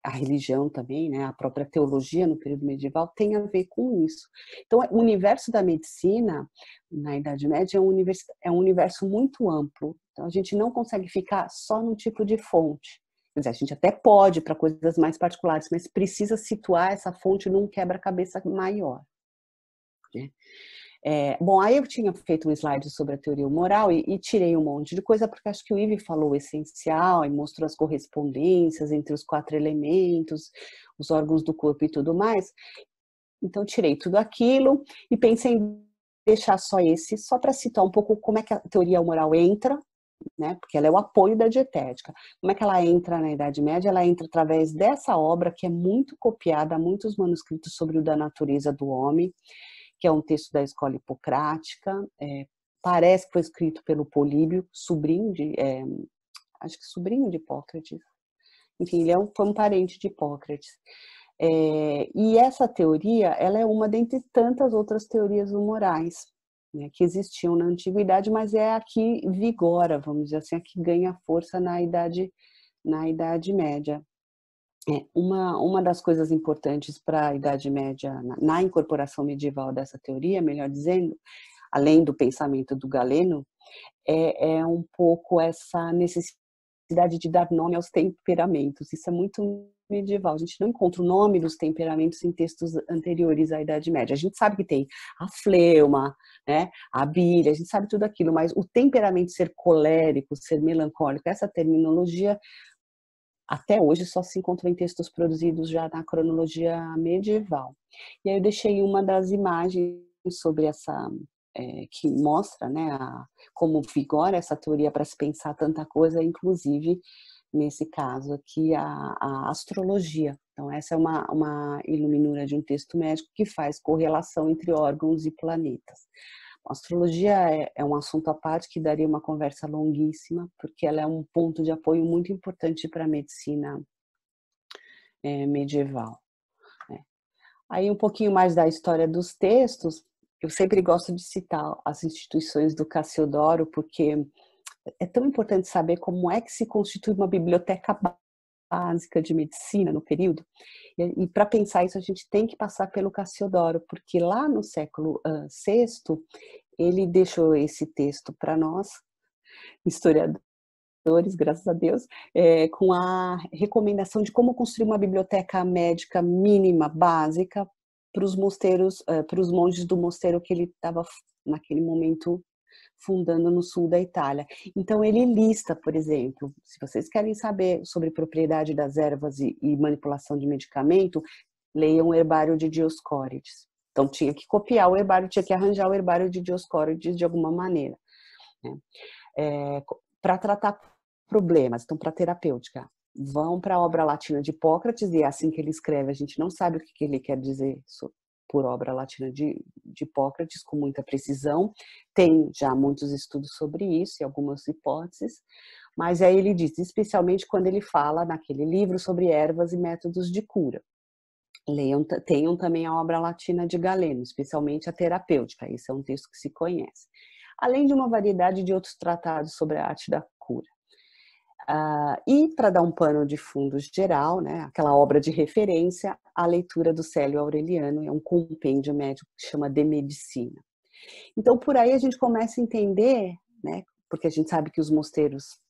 a religião também, né? A própria teologia no período medieval tem a ver com isso. Então, o universo da medicina na Idade Média é um universo muito amplo. Então, a gente não consegue ficar só num tipo de fonte. Quer dizer, a gente até pode para coisas mais particulares, mas precisa situar essa fonte num quebra-cabeça maior, né? Bom, aí eu tinha feito um slide sobre a teoria moral e tirei um monte de coisa, porque acho que o Ive falou o essencial e mostrou as correspondências entre os 4 elementos, os órgãos do corpo e tudo mais. Então, tirei tudo aquilo e pensei em deixar só esse, só para citar um pouco como é que a teoria moral entra, né? Porque ela é o apoio da dietética. Como é que ela entra na Idade Média? Ela entra através dessa obra que é muito copiada, há muitos manuscritos sobre o da natureza do homem, que é um texto da escola hipocrática, parece que foi escrito pelo Políbio, acho que sobrinho de Hipócrates. Enfim, ele foi um parente de Hipócrates. E essa teoria, ela é uma dentre tantas outras teorias morais, né, que existiam na antiguidade, mas é a que vigora, vamos dizer assim, a que ganha força na Idade Média. Uma das coisas importantes para a Idade Média, na incorporação medieval dessa teoria, melhor dizendo, além do pensamento do Galeno, é um pouco essa necessidade de dar nome aos temperamentos. Isso é muito medieval. A gente não encontra o nome dos temperamentos em textos anteriores à Idade Média. A gente sabe que tem a fleuma, né, a bile, a gente sabe tudo aquilo, mas o temperamento ser colérico, ser melancólico, essa terminologia até hoje só se encontra em textos produzidos já na cronologia medieval. E aí eu deixei uma das imagens sobre essa, que mostra, né, como vigora essa teoria para se pensar tanta coisa, inclusive, nesse caso aqui, a astrologia. Então, essa é uma iluminura de um texto médico que faz correlação entre órgãos e planetas. A astrologia é um assunto à parte que daria uma conversa longuíssima, porque ela é um ponto de apoio muito importante para a medicina medieval, né? Aí um pouquinho mais da história dos textos, eu sempre gosto de citar as instituições do Cassiodoro, porque é tão importante saber como é que se constitui uma biblioteca básica de medicina no período. E para pensar isso, a gente tem que passar pelo Cassiodoro, porque lá no século VI, ele deixou esse texto para nós, historiadores, graças a Deus, com a recomendação de como construir uma biblioteca médica mínima, básica, para os mosteiros, para os monges do mosteiro que ele estava, naquele momento, fundando no sul da Itália. Então ele lista, por exemplo, se vocês querem saber sobre propriedade das ervas e manipulação de medicamento, leiam o herbário de Dioscórides. Então tinha que copiar o herbário, tinha que arranjar o herbário de Dioscórides de alguma maneira, né? Para tratar problemas, então para terapêutica, vão para a obra latina de Hipócrates, e é assim que ele escreve, a gente não sabe o que ele quer dizer por obra latina de Hipócrates, com muita precisão. Tem já muitos estudos sobre isso e algumas hipóteses, mas aí ele diz, especialmente quando ele fala naquele livro sobre ervas e métodos de cura. Tenham também a obra latina de Galeno, especialmente a terapêutica, esse é um texto que se conhece. Além de uma variedade de outros tratados sobre a arte da cura. E para dar um pano de fundo geral, né, aquela obra de referência, a leitura do Célio Aureliano, é um compêndio médico que chama De Medicina. Então, por aí a gente começa a entender, né, porque a gente sabe que os mosteiros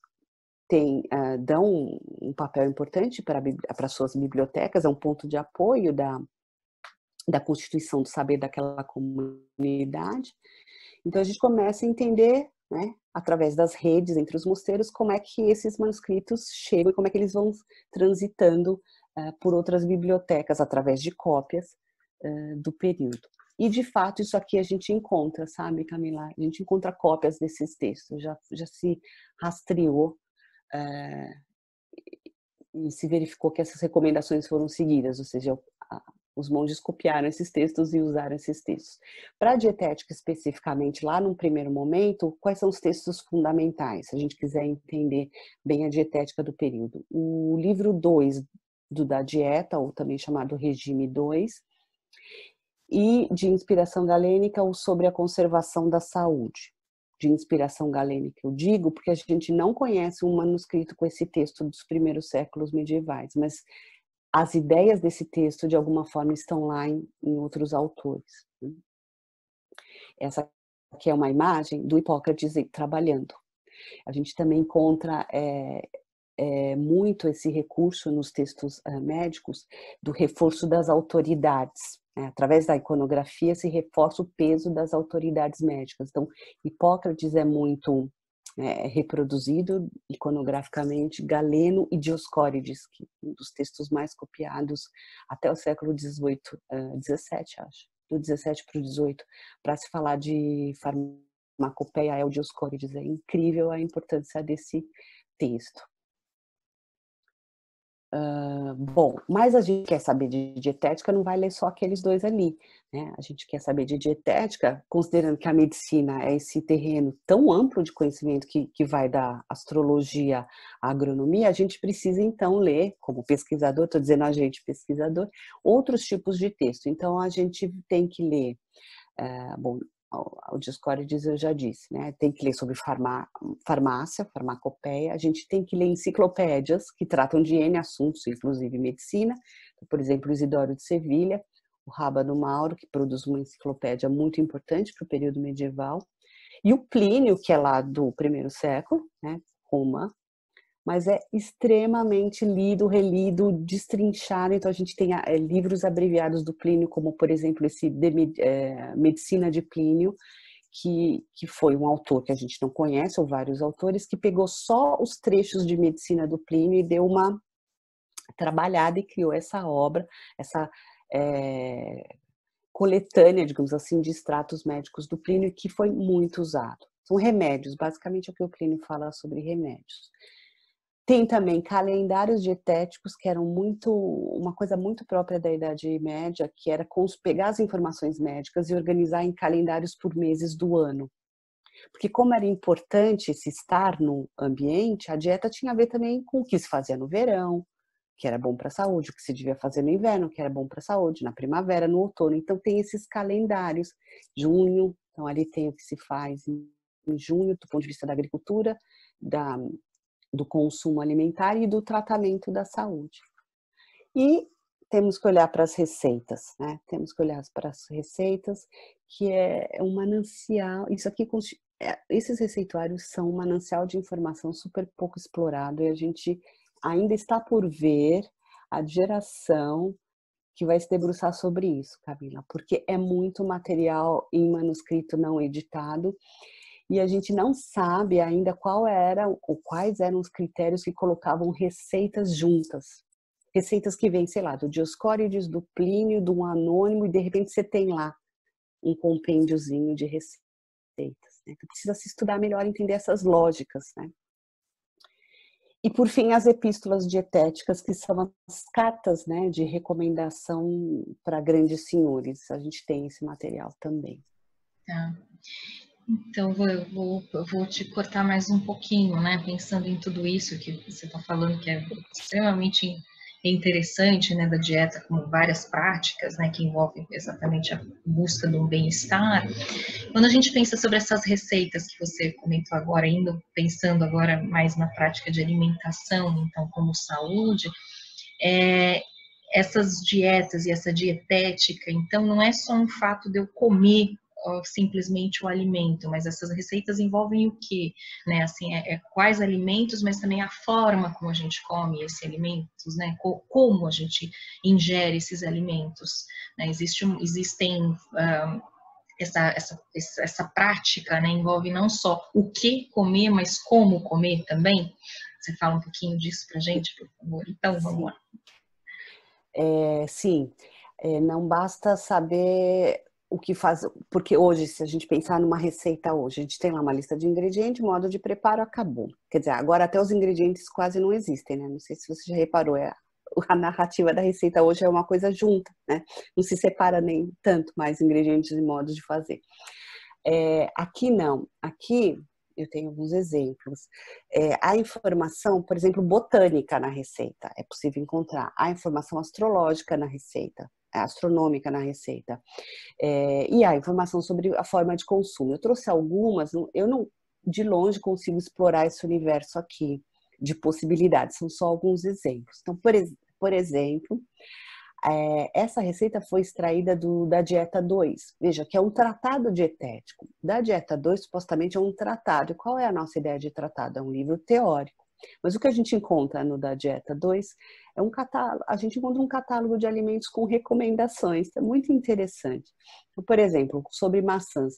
dão um papel importante para suas bibliotecas, é um ponto de apoio da constituição do saber daquela comunidade. Então, a gente começa a entender, né, através das redes entre os mosteiros, como é que esses manuscritos chegam e como é que eles vão transitando por outras bibliotecas, através de cópias do período. E, de fato, isso aqui a gente encontra, sabe, Camila? A gente encontra cópias desses textos, já se rastreou e se verificou que essas recomendações foram seguidas, ou seja, os monges copiaram esses textos e usaram esses textos. Para a dietética especificamente, lá num primeiro momento, quais são os textos fundamentais, se a gente quiser entender bem a dietética do período? O livro 2 da dieta, ou também chamado regime 2, e de inspiração galênica, o sobre a conservação da saúde. De inspiração galênica, eu digo, porque a gente não conhece um manuscrito com esse texto dos primeiros séculos medievais, mas as ideias desse texto, de alguma forma, estão lá em outros autores. Essa aqui é uma imagem do Hipócrates trabalhando. A gente também encontra muito esse recurso nos textos médicos do reforço das autoridades. Através da iconografia se reforça o peso das autoridades médicas. Então, Hipócrates é muito reproduzido iconograficamente, Galeno e Dioscórides, que é um dos textos mais copiados até o século XVIII, XVII, acho, do XVII para o XVIII, para se falar de farmacopeia, é o Dioscórides. É incrível a importância desse texto. Bom, mas a gente quer saber de dietética, não vai ler só aqueles dois ali, né? A gente quer saber de dietética, considerando que a medicina é esse terreno tão amplo de conhecimento que vai da astrologia à agronomia, a gente precisa então ler, como pesquisador, estou dizendo a gente pesquisador, outros tipos de texto. Então a gente tem que ler, bom, o Dioscórides eu já disse, né? Tem que ler sobre farmácia, farmacopeia, a gente tem que ler enciclopédias que tratam de N assuntos, inclusive medicina, por exemplo, o Isidório de Sevilha, o Rábano Mauro, que produz uma enciclopédia muito importante para o período medieval, e o Plínio, que é lá do primeiro século, né? Roma, mas é extremamente lido, relido, destrinchado. Então a gente tem livros abreviados do Plínio, como por exemplo esse Medicina de Plínio, que foi um autor que a gente não conhece, ou vários autores, que pegou só os trechos de medicina do Plínio e deu uma trabalhada e criou essa obra, essa coletânea, digamos assim, de extratos médicos do Plínio, que foi muito usado. São remédios, basicamente é o que o Plínio fala sobre remédios. Tem também calendários dietéticos, que eram uma coisa muito própria da Idade Média, que era pegar as informações médicas e organizar em calendários por meses do ano. Porque como era importante se estar no ambiente, a dieta tinha a ver também com o que se fazia no verão, que era bom para a saúde, o que se devia fazer no inverno, que era bom para a saúde, na primavera, no outono. Então tem esses calendários. Junho, então ali tem o que se faz em junho, do ponto de vista da agricultura, do consumo alimentar e do tratamento da saúde. E temos que olhar para as receitas, né? Temos que olhar para as receitas, que é um manancial. Esses receituários são um manancial de informação super pouco explorado, e a gente ainda está por ver a geração que vai se debruçar sobre isso, Camila, porque é muito material em manuscrito não editado, e a gente não sabe ainda quais eram os critérios que colocavam receitas juntas. Receitas que vêm, sei lá, do Dioscórides, do Plínio, do anônimo, e de repente você tem lá um compêndiozinho de receitas. Né? Então precisa se estudar melhor, entender essas lógicas, né? E, por fim, as epístolas dietéticas, que são as cartas, né, de recomendação para grandes senhores. A gente tem esse material também. Tá. Então, eu vou te cortar mais um pouquinho, né? Pensando em tudo isso que você está falando, que é extremamente interessante, né? Da dieta, como várias práticas, né? Que envolvem exatamente a busca do bem-estar. Quando a gente pensa sobre essas receitas que você comentou agora, indo pensando agora mais na prática de alimentação, então, como saúde, essas dietas e essa dietética, então, não é só um fato de eu comer simplesmente o alimento, mas essas receitas envolvem o quê? Né? Assim, quais alimentos, mas também a forma como a gente come esses alimentos, né? Como a gente ingere esses alimentos. Né? Existem essa prática, né? Envolve não só o que comer, mas como comer também. Você fala um pouquinho disso para a gente, por favor? Então, vamos lá. Sim, não basta saber o que faz, porque hoje, se a gente pensar numa receita hoje, a gente tem lá uma lista de ingredientes, modo de preparo, acabou. Quer dizer, agora até os ingredientes quase não existem, né? Não sei se você já reparou, a narrativa da receita hoje é uma coisa junta, né? Não se separa nem tanto mais ingredientes e modos de fazer. Aqui não, aqui eu tenho alguns exemplos. A informação, por exemplo, botânica na receita, é possível encontrar. A informação astrológica na receita, astronômica na receita. E a informação sobre a forma de consumo. Eu trouxe algumas, eu não de longe consigo explorar esse universo aqui de possibilidades, são só alguns exemplos. Então, por exemplo, essa receita foi extraída da Dieta 2. Veja, que é um tratado dietético. Da Dieta 2, supostamente, é um tratado. E qual é a nossa ideia de tratado? É um livro teórico. Mas o que a gente encontra no da Dieta 2 é um catálogo. A gente encontra um catálogo de alimentos com recomendações. É muito interessante. Então, por exemplo, sobre maçãs.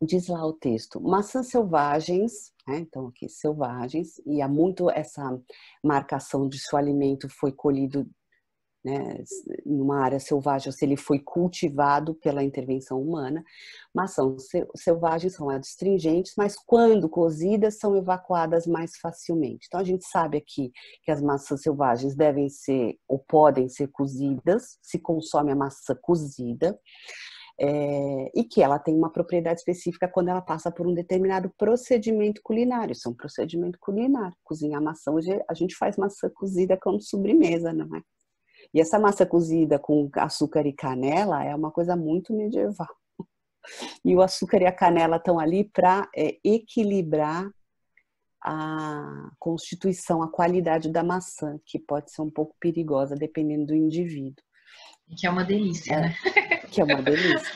Diz lá o texto, maçãs selvagens, né? Então aqui selvagens, e há muito essa marcação de se o alimento foi colhido, né, numa área selvagem, ou se ele foi cultivado pela intervenção humana. Maçãs selvagens são adstringentes, mas quando cozidas são evacuadas mais facilmente. Então a gente sabe aqui que as maçãs selvagens devem ser ou podem ser cozidas, se consome a maçã cozida, e que ela tem uma propriedade específica quando ela passa por um determinado procedimento culinário. Isso é um procedimento culinário. Cozinhar maçã, hoje a gente faz maçã cozida como sobremesa, não é? E essa massa cozida com açúcar e canela é uma coisa muito medieval. E o açúcar e a canela estão ali para equilibrar a constituição, a qualidade da maçã, que pode ser um pouco perigosa dependendo do indivíduo. Que é uma delícia, né? Que é uma delícia.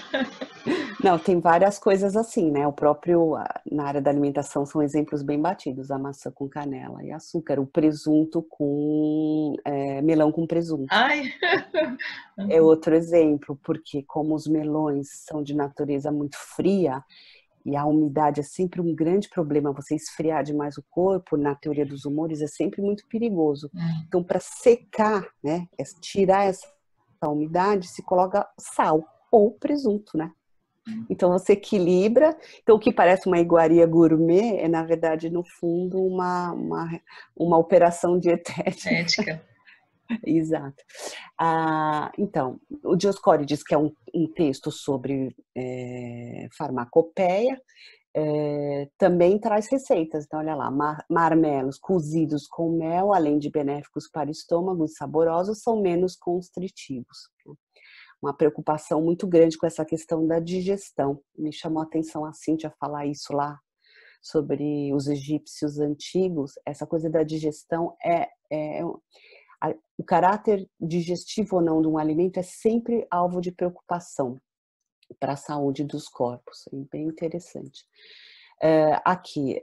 Não, tem várias coisas assim, né? O próprio, na área da alimentação, são exemplos bem batidos. A maçã com canela e açúcar. O presunto com... melão com presunto. Ai! É outro exemplo, porque como os melões são de natureza muito fria, e a umidade é sempre um grande problema, você esfriar demais o corpo, na teoria dos humores, é sempre muito perigoso. Então, para secar, né, tirar essa umidade, se coloca sal ou presunto, né? Então você equilibra. Então o que parece uma iguaria gourmet é, na verdade, no fundo, uma operação dietética. Ética. Exato. Então, o Dioscório diz que é um texto sobre farmacopeia, também traz receitas. Então, olha lá, marmelos cozidos com mel, além de benéficos para o estômago e saborosos, são menos constritivos. Uma preocupação muito grande com essa questão da digestão. Me chamou a atenção a Cíntia falar isso lá sobre os egípcios antigos. Essa coisa da digestão o caráter digestivo ou não de um alimento é sempre alvo de preocupação para a saúde dos corpos. É bem interessante. Aqui,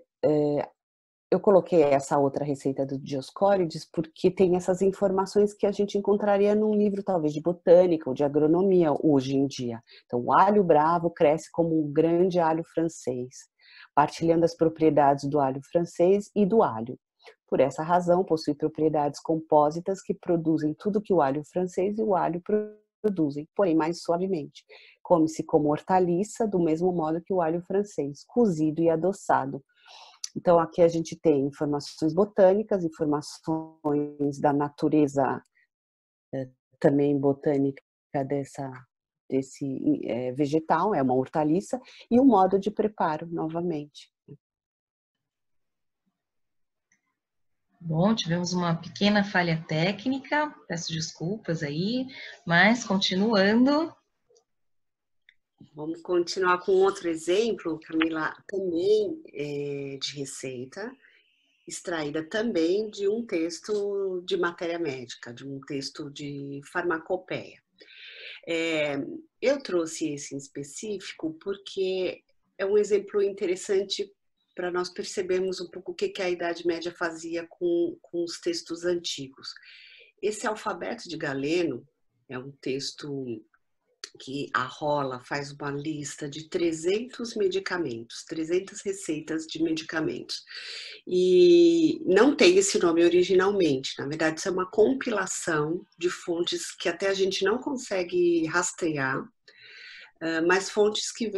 eu coloquei essa outra receita do Dioscórides porque tem essas informações que a gente encontraria num livro talvez de botânica ou de agronomia hoje em dia. Então, o alho bravo cresce como um grande alho francês, partilhando as propriedades do alho francês e do alho. Por essa razão, possui propriedades compósitas que produzem tudo que o alho francês e o alho produzem, porém mais suavemente. Come-se como hortaliça, do mesmo modo que o alho francês, cozido e adoçado. Então, aqui a gente tem informações botânicas, informações da natureza também botânica desse vegetal, é uma hortaliça, e o modo de preparo, novamente. Bom, tivemos uma pequena falha técnica, peço desculpas aí, mas continuando. Vamos continuar com outro exemplo, Camila, também de receita, extraída também de um texto de matéria médica, de um texto de farmacopeia. Eu trouxe esse em específico porque é um exemplo interessante para nós percebermos um pouco o que a Idade Média fazia com os textos antigos. Esse alfabeto de Galeno é um texto que a Rolla faz uma lista de 300 medicamentos, 300 receitas de medicamentos. E não tem esse nome originalmente, na verdade isso é uma compilação de fontes que até a gente não consegue rastrear, mas fontes que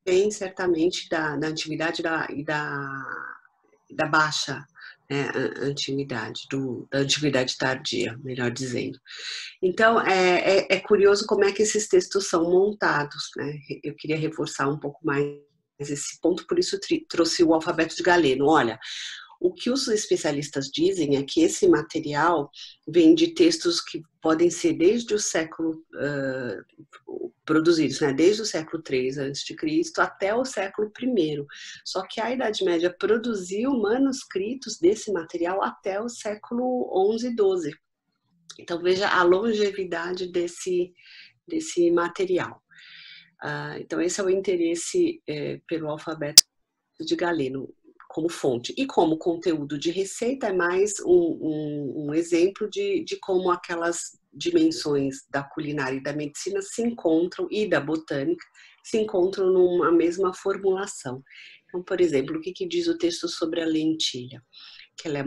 vêm certamente da antiguidade e da baixa, né, antiguidade, da antiguidade tardia, melhor dizendo. Então, é curioso como é que esses textos são montados, né? Eu queria reforçar um pouco mais esse ponto, por isso trouxe o alfabeto de Galeno. Olha, o que os especialistas dizem é que esse material vem de textos que podem ser desde o século produzidos, né, desde o século III a.C. até o século I. Só que a Idade Média produziu manuscritos desse material até o século XI e XII. Então veja a longevidade desse material. Então esse é o interesse pelo alfabeto de Galeno como fonte. E como conteúdo de receita é mais um exemplo de como aquelas dimensões da culinária e da medicina se encontram, e da botânica, se encontram numa mesma formulação. Então, por exemplo, o que diz o texto sobre a lentilha? Que ela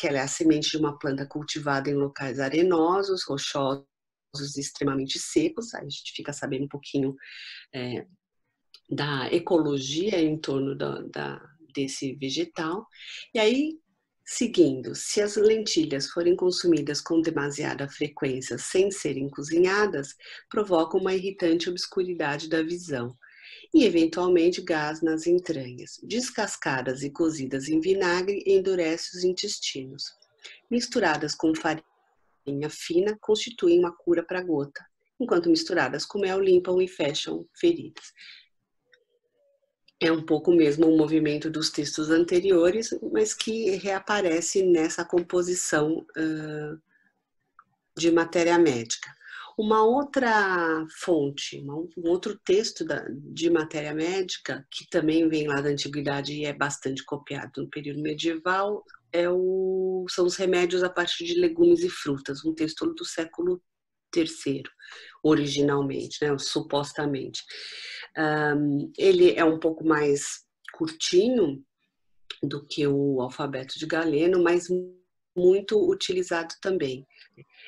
é a semente de uma planta cultivada em locais arenosos, rochosos e extremamente secos. Aí a gente fica sabendo um pouquinho da ecologia em torno desse vegetal. E aí, seguindo, se as lentilhas forem consumidas com demasiada frequência sem serem cozinhadas, provocam uma irritante obscuridade da visão e, eventualmente, gás nas entranhas. Descascadas e cozidas em vinagre, endurece os intestinos. Misturadas com farinha fina, constituem uma cura para a gota, enquanto misturadas com mel, limpam e fecham feridas. É um pouco mesmo o movimento dos textos anteriores, mas que reaparece nessa composição de matéria médica. Uma outra fonte, um outro texto de matéria médica, que também vem lá da antiguidade e é bastante copiado no período medieval, são os remédios a partir de legumes e frutas, um texto do século III, originalmente, né, supostamente. Ele é um pouco mais curtinho do que o alfabeto de Galeno, mas muito utilizado também.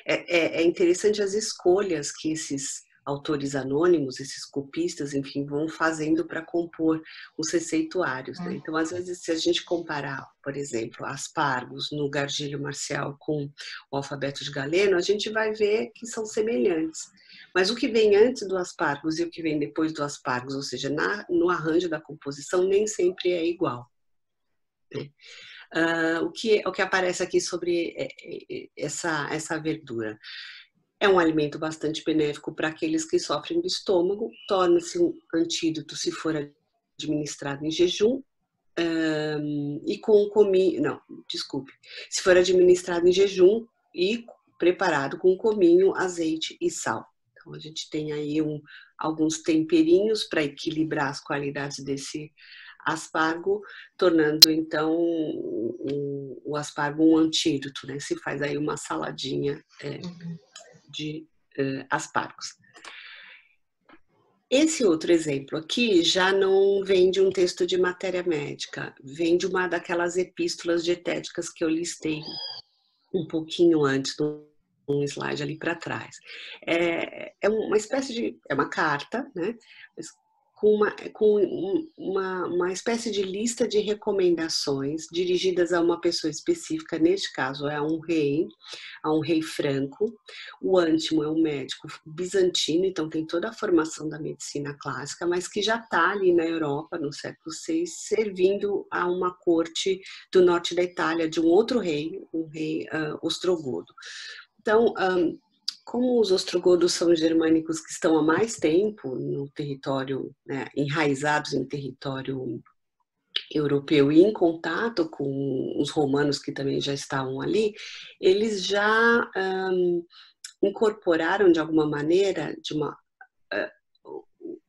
É interessante as escolhas que esses autores anônimos, esses copistas, enfim, vão fazendo para compor os receituários, né? Então, às vezes, se a gente comparar, por exemplo, aspargos no Gargíleo Marcial com o alfabeto de Galeno, a gente vai ver que são semelhantes. Mas o que vem antes do aspargos e o que vem depois do aspargos, ou seja, no arranjo da composição, nem sempre é igual, né? O que aparece aqui sobre essa verdura? É um alimento bastante benéfico para aqueles que sofrem do estômago, torna-se um antídoto se for administrado em jejum e com cominho, não, desculpe, se for administrado em jejum e preparado com cominho, azeite e sal. Então a gente tem aí alguns temperinhos para equilibrar as qualidades desse aspargo, tornando então o aspargo um antídoto, né? Se faz aí uma saladinha de aspargos. Esse outro exemplo aqui já não vem de um texto de matéria médica, vem de uma daquelas epístolas dietéticas que eu listei um pouquinho antes, um slide ali para trás. É uma espécie de... é uma carta, né? uma espécie de lista de recomendações dirigidas a uma pessoa específica, neste caso é a um rei franco. O Antimo é um médico bizantino, então tem toda a formação da medicina clássica, mas que já está ali na Europa, no século VI, servindo a uma corte do norte da Itália, de um outro rei, um rei ostrogodo. Então, como os ostrogodos são germânicos que estão há mais tempo no território, né, enraizados em território europeu e em contato com os romanos que também já estavam ali, eles já incorporaram de alguma maneira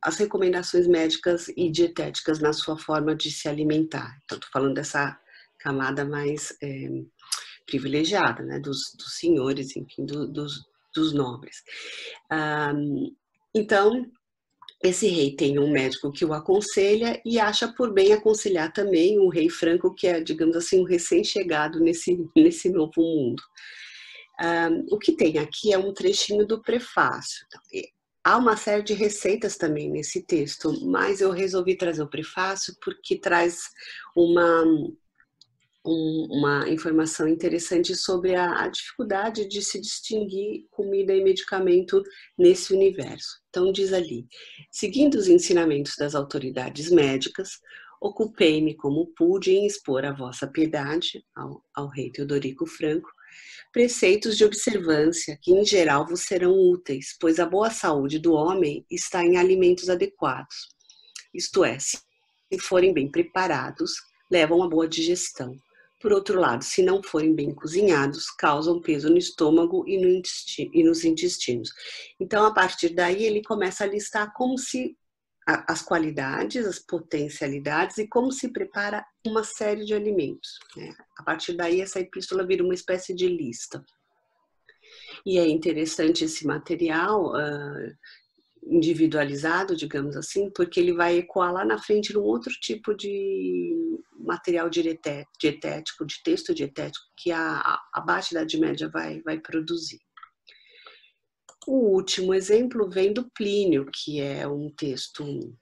as recomendações médicas e dietéticas na sua forma de se alimentar. Então, estou falando dessa camada mais privilegiada, né, dos senhores, enfim, dos nobres. Então, esse rei tem um médico que o aconselha e acha por bem aconselhar também um rei franco que é, digamos assim, um recém-chegado nesse novo mundo. O que tem aqui é um trechinho do prefácio. Há uma série de receitas também nesse texto, mas eu resolvi trazer o prefácio porque traz uma informação interessante sobre a dificuldade de se distinguir comida e medicamento nesse universo. Então diz ali, seguindo os ensinamentos das autoridades médicas, ocupei-me como pude em expor à vossa piedade, ao rei Teodorico Franco, preceitos de observância que em geral vos serão úteis, pois a boa saúde do homem está em alimentos adequados. Isto é, se forem bem preparados, levam a boa digestão. Por outro lado, se não forem bem cozinhados, causam peso no estômago e nos intestinos. Então, a partir daí, ele começa a listar como se as qualidades, as potencialidades e como se prepara uma série de alimentos, né? A partir daí, essa epístola vira uma espécie de lista. E é interessante esse material individualizado, digamos assim, porque ele vai ecoar lá na frente num outro tipo de material dietético, de texto dietético, que a Baixa Idade Média vai produzir. O último exemplo vem do Plínio, que é um texto,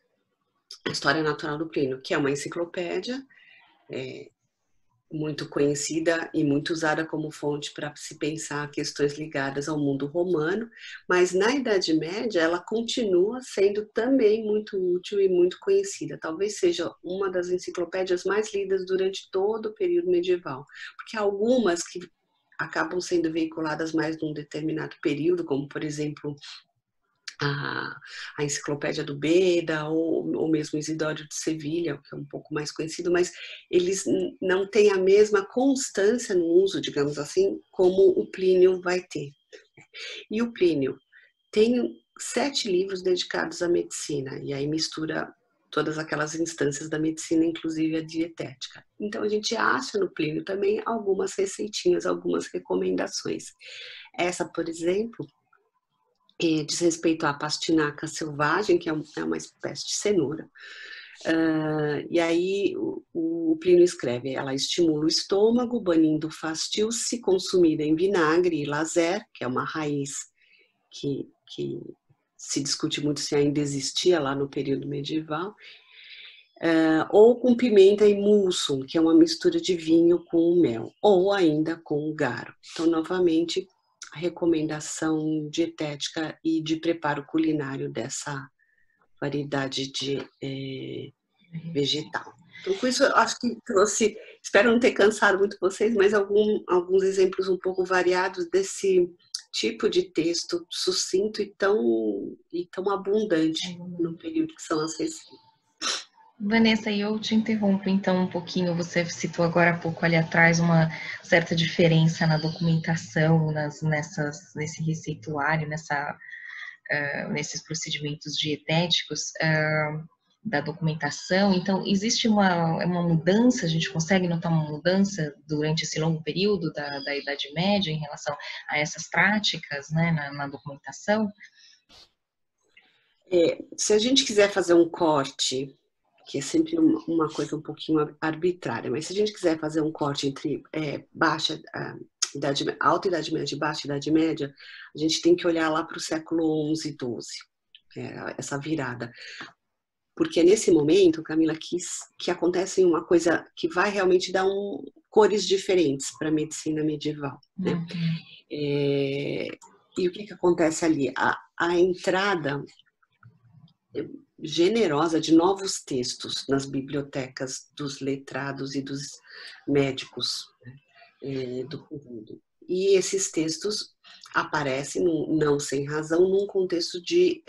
a História Natural do Plínio, que é uma enciclopédia muito conhecida e muito usada como fonte para se pensar questões ligadas ao mundo romano, mas na Idade Média ela continua sendo também muito útil e muito conhecida. Talvez seja uma das enciclopédias mais lidas durante todo o período medieval, porque há algumas que acabam sendo veiculadas mais num determinado período, como por exemplo a enciclopédia do Beda ou mesmo Isidório de Sevilha, que é um pouco mais conhecido, mas eles não têm a mesma constância no uso, digamos assim, como o Plínio vai ter. E o Plínio tem 7 livros dedicados à medicina, e aí mistura todas aquelas instâncias da medicina, inclusive a dietética. Então a gente acha no Plínio também algumas receitinhas, algumas recomendações. Essa, por exemplo, diz respeito à pastinaca selvagem, que é uma espécie de cenoura. E aí o Plínio escreve, ela estimula o estômago, banindo o fastio, se consumida em vinagre e lazer, que é uma raiz que se discute muito se ainda existia lá no período medieval, ou com pimenta e mulsum, que é uma mistura de vinho com mel, ou ainda com garo. Então, novamente, a recomendação dietética e de preparo culinário dessa variedade de vegetal. Então, com isso, eu acho que trouxe, espero não ter cansado muito vocês, mas alguns exemplos um pouco variados desse tipo de texto sucinto e tão abundante no período que são as receitas. Vanessa, eu te interrompo então um pouquinho. Você citou agora há pouco ali atrás uma certa diferença na documentação, nesse receituário, nesses procedimentos dietéticos da documentação. Então, existe uma mudança, a gente consegue notar uma mudança durante esse longo período da Idade Média em relação a essas práticas, né, na documentação? Se a gente quiser fazer um corte, que é sempre uma coisa um pouquinho arbitrária, mas se a gente quiser fazer um corte entre alta Idade Média e baixa Idade Média, a gente tem que olhar lá para o século XI e XII, essa virada. porque é nesse momento, Camila, que acontece uma coisa que vai realmente dar cores diferentes para a medicina medieval, né? E o que acontece ali? A entrada generosa de novos textos nas bibliotecas dos letrados e dos médicos, né, do mundo. E esses textos aparecem, não sem razão, num contexto de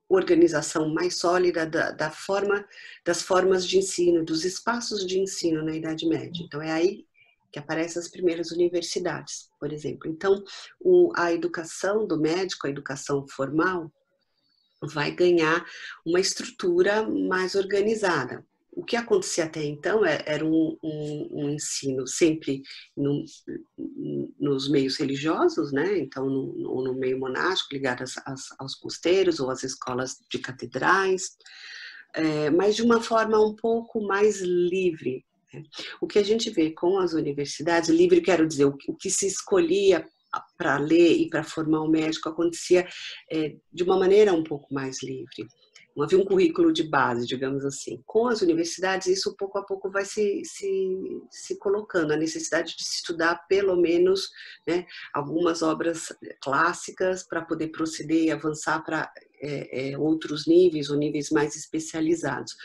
organização mais sólida das formas de ensino, dos espaços de ensino na Idade Média. Então, é aí que aparecem as primeiras universidades, por exemplo. Então, a educação do médico, a educação formal, vai ganhar uma estrutura mais organizada. O que acontecia até então era um ensino sempre nos meios religiosos, né? Então, no meio monástico, ligado aos mosteiros ou às escolas de catedrais, mas de uma forma um pouco mais livre. O que a gente vê com as universidades, livre quero dizer, o que se escolhia para ler e para formar o médico acontecia de uma maneira um pouco mais livre. Não havia um currículo de base, digamos assim. Com as universidades, isso pouco a pouco vai se colocando, a necessidade de se estudar pelo menos, né, algumas obras clássicas para poder proceder e avançar para outros níveis ou níveis mais especializados.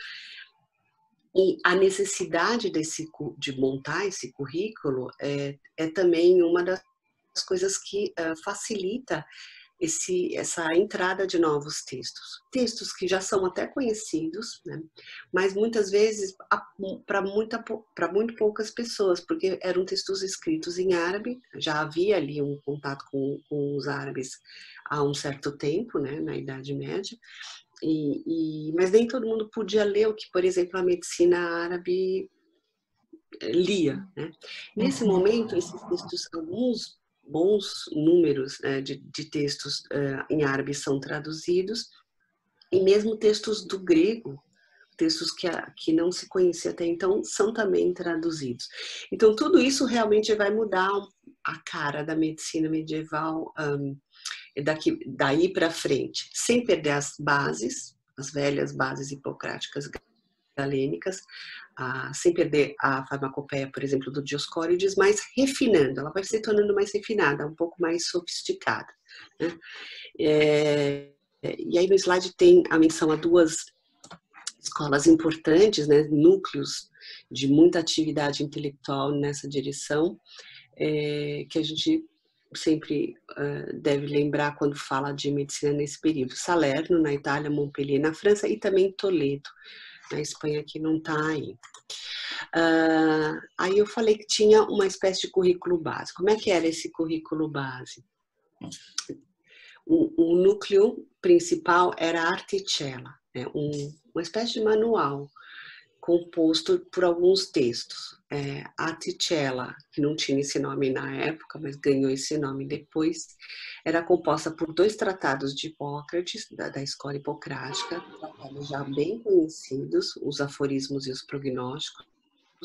E a necessidade de montar esse currículo é também uma das coisas que facilita essa entrada de novos textos. Textos que já são até conhecidos, né? Mas muitas vezes para muito poucas pessoas, porque eram textos escritos em árabe, já havia ali um contato com os árabes há um certo tempo, né, na Idade Média, mas nem todo mundo podia ler o que, por exemplo, a medicina árabe lia, né? Nesse momento, esses textos, alguns bons números de textos em árabe são traduzidos, e mesmo textos do grego, textos que não se conhecia até então, são também traduzidos. Então, tudo isso realmente vai mudar a cara da medicina medieval daí para frente, sem perder as bases, as velhas bases hipocráticas galênicas, sem perder a farmacopeia, por exemplo, do Dioscórides, mas refinando, ela vai se tornando mais refinada, um pouco mais sofisticada, né? E aí no slide tem a menção a duas escolas importantes, né, núcleos de muita atividade intelectual nessa direção, que a gente sempre deve lembrar quando fala de medicina nesse período. Salerno, na Itália, Montpellier, na França, e também Toledo, na Espanha, que não está aí. Aí eu falei que tinha uma espécie de currículo base. Como é que era esse currículo base? O núcleo principal era a Articella, né? Uma espécie de manual composto por alguns textos. A Articella, que não tinha esse nome na época, mas ganhou esse nome depois, era composta por 2 tratados de Hipócrates, da escola hipocrática, tratados já bem conhecidos, os aforismos e os prognósticos.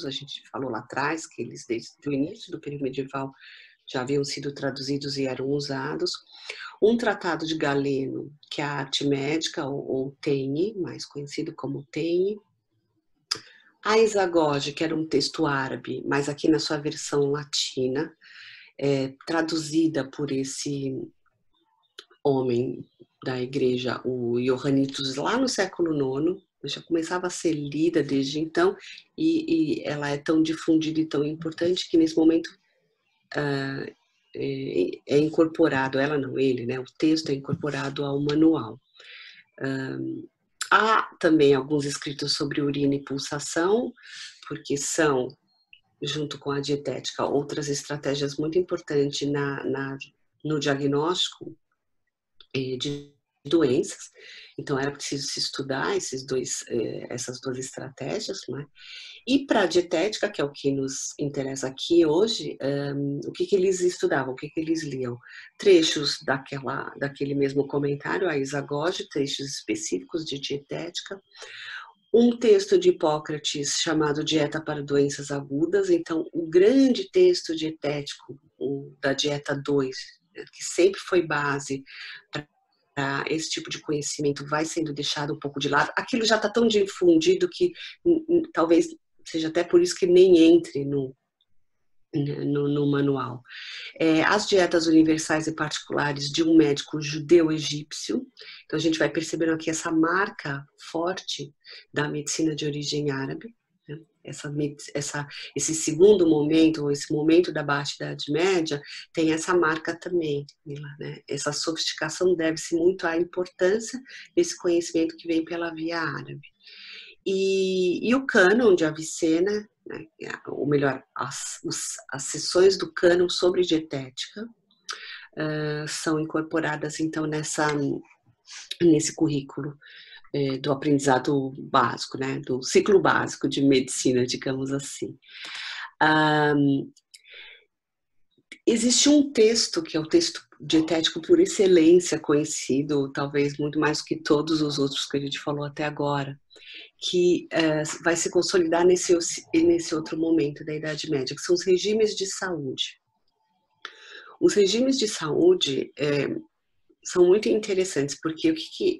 A gente falou lá atrás que eles, desde o início do período medieval, já haviam sido traduzidos e eram usados. Um tratado de Galeno, que é a arte médica, ou Taine, mais conhecido como Taine. A Isagoge, que era um texto árabe, mas aqui na sua versão latina, traduzida por esse homem da igreja, o Iohannitus, lá no século IX, já começava a ser lida desde então, e ela é tão difundida e tão importante que nesse momento é incorporado, ela não, ele, né? O texto é incorporado ao manual. Há também alguns escritos sobre urina e pulsação, porque são, junto com a dietética, outras estratégias muito importantes no diagnóstico de doenças. Então, era preciso se estudar essas 2 estratégias, né? E para a dietética, que é o que nos interessa aqui hoje, o que eles estudavam, o que eles liam? Trechos daquele mesmo comentário, a Isagoge, trechos específicos de dietética, um texto de Hipócrates chamado Dieta para Doenças Agudas, então o grande texto dietético, da Dieta 2, que sempre foi base para esse tipo de conhecimento vai sendo deixado um pouco de lado. Aquilo já está tão difundido que talvez seja até por isso que nem entre no manual. As dietas universais e particulares de um médico judeu-egípcio. Então, a gente vai percebendo aqui essa marca forte da medicina de origem árabe. Né? Esse segundo momento, esse momento da Baixa Idade Média, tem essa marca também. Né? Essa sofisticação deve-se muito à importância desse conhecimento que vem pela via árabe. E o cânon de Avicena, né, ou melhor, as seções do cânon sobre dietética são incorporadas, então, nesse currículo do aprendizado básico, né, do ciclo básico de medicina, digamos assim. Existe um texto, que é o texto dietético por excelência, conhecido, talvez muito mais do que todos os outros que a gente falou até agora, que vai se consolidar nesse outro momento da Idade Média, que são os regimes de saúde. Os regimes de saúde são muito interessantes, porque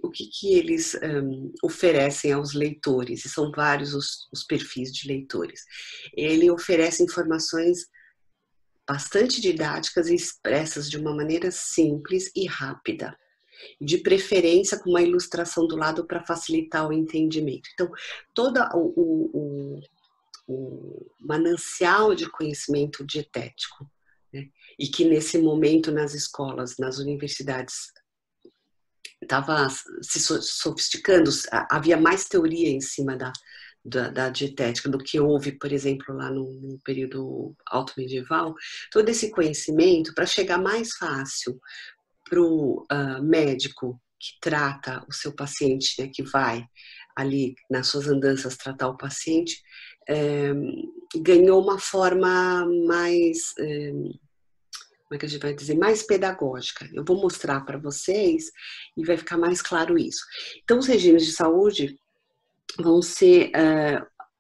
o que eles oferecem aos leitores, e são vários os perfis de leitores. Ele oferece informações bastante didáticas e expressas de uma maneira simples e rápida, de preferência com uma ilustração do lado para facilitar o entendimento. Então, todo o manancial de conhecimento dietético, né, e que nesse momento nas escolas, nas universidades, estava se sofisticando, havia mais teoria em cima da dietética do que houve, por exemplo, lá no período alto-medieval. Todo esse conhecimento, para chegar mais fácil para o médico que trata o seu paciente, né, que vai ali nas suas andanças tratar o paciente, ganhou uma forma mais, como é que a gente vai dizer, mais pedagógica. Eu vou mostrar para vocês e vai ficar mais claro isso. Então, os regimes de saúde vão ser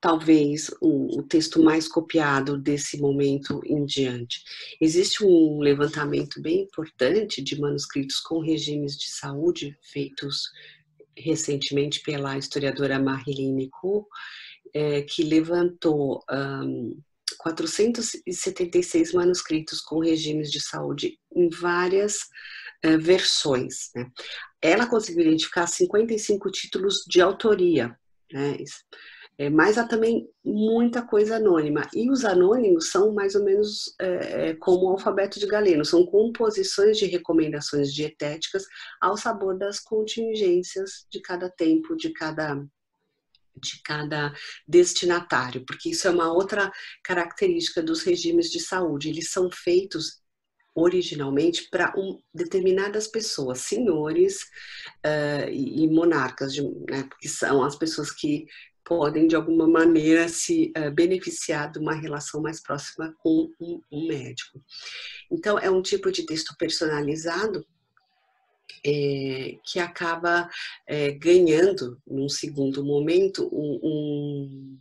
talvez o texto mais copiado desse momento em diante. Existe um levantamento bem importante de manuscritos com regimes de saúde feitos recentemente pela historiadora Marilyn Nicot, que levantou 476 manuscritos com regimes de saúde em várias versões. Né? Ela conseguiu identificar 55 títulos de autoria, né? Mas há também muita coisa anônima. E os anônimos são mais ou menos como o alfabeto de Galeno, são composições de recomendações dietéticas ao sabor das contingências de cada tempo, de cada destinatário, porque isso é uma outra característica dos regimes de saúde. Eles são feitos originalmente para determinadas pessoas, senhores e monarcas, né, porque são as pessoas que podem, de alguma maneira, se beneficiar de uma relação mais próxima com um médico. Então, é um tipo de texto personalizado que acaba ganhando, num segundo momento, um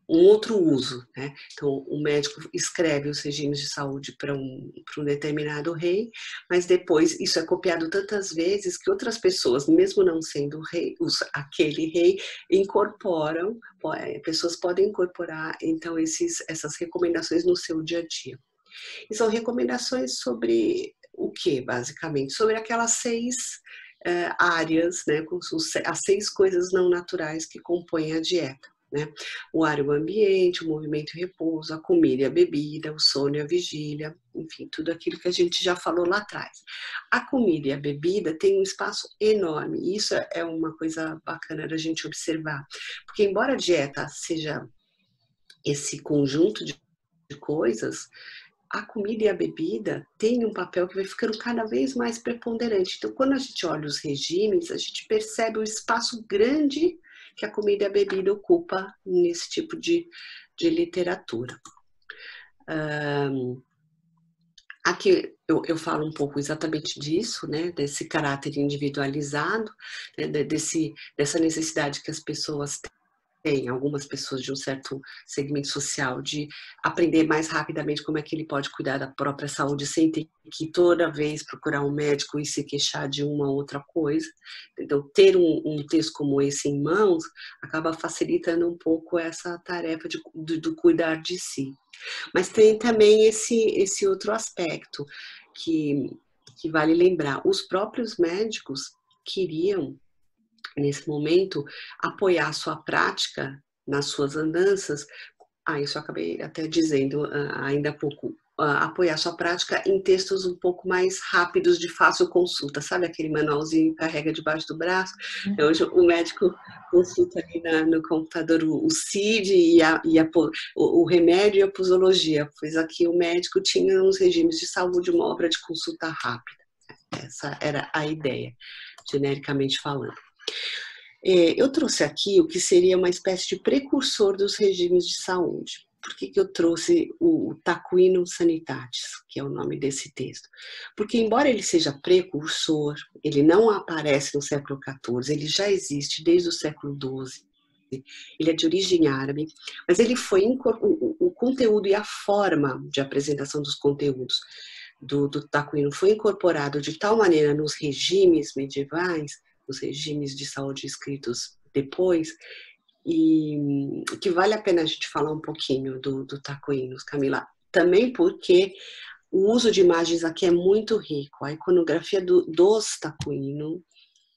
outro uso. Né? Então, o médico escreve os regimes de saúde para um determinado rei, mas depois isso é copiado tantas vezes que outras pessoas, mesmo não sendo rei, aquele rei, incorporam, pessoas podem incorporar, então, essas recomendações no seu dia a dia. E são recomendações sobre o que, basicamente? Sobre aquelas 6 áreas, né, as 6 coisas não naturais que compõem a dieta. Né? O ar e o ambiente, o movimento e o repouso, a comida e a bebida, o sono e a vigília, enfim, tudo aquilo que a gente já falou lá atrás. A comida e a bebida têm um espaço enorme, e isso é uma coisa bacana da gente observar, porque embora a dieta seja esse conjunto de coisas, a comida e a bebida têm um papel que vai ficando cada vez mais preponderante. Então, quando a gente olha os regimes, a gente percebe o espaço grande que a comida e a bebida ocupa nesse tipo de literatura. Aqui eu falo um pouco exatamente disso, né, desse caráter individualizado, né, dessa necessidade que as pessoas tem algumas pessoas de um certo segmento social de aprender mais rapidamente como é que ele pode cuidar da própria saúde sem ter que toda vez procurar um médico e se queixar de uma ou outra coisa. Então, ter um texto como esse em mãos acaba facilitando um pouco essa tarefa do cuidar de si. Mas tem também esse outro aspecto que vale lembrar. Os próprios médicos queriam, nesse momento, apoiar sua prática nas suas andanças. Isso eu acabei até dizendo ainda há pouco. Apoiar sua prática em textos um pouco mais rápidos, de fácil consulta. Sabe aquele manualzinho que carrega debaixo do braço? Hoje o médico consulta ali no computador o CID o remédio e a posologia, pois aqui o médico tinha uns regimes de saúde, uma obra de consulta rápida. Essa era a ideia, genericamente falando. Eu trouxe aqui o que seria uma espécie de precursor dos regimes de saúde. Por que eu trouxe o Taquinum Sanitatis, que é o nome desse texto? Porque, embora ele seja precursor, ele não aparece no século XIV, ele já existe desde o século XII, ele é de origem árabe, mas ele foi o conteúdo e a forma de apresentação dos conteúdos do Taquinum foi incorporado de tal maneira nos regimes medievais, os regimes de saúde escritos depois, e que vale a pena a gente falar um pouquinho do Taquinos, Camila, também porque o uso de imagens aqui é muito rico. A iconografia dos Taquinos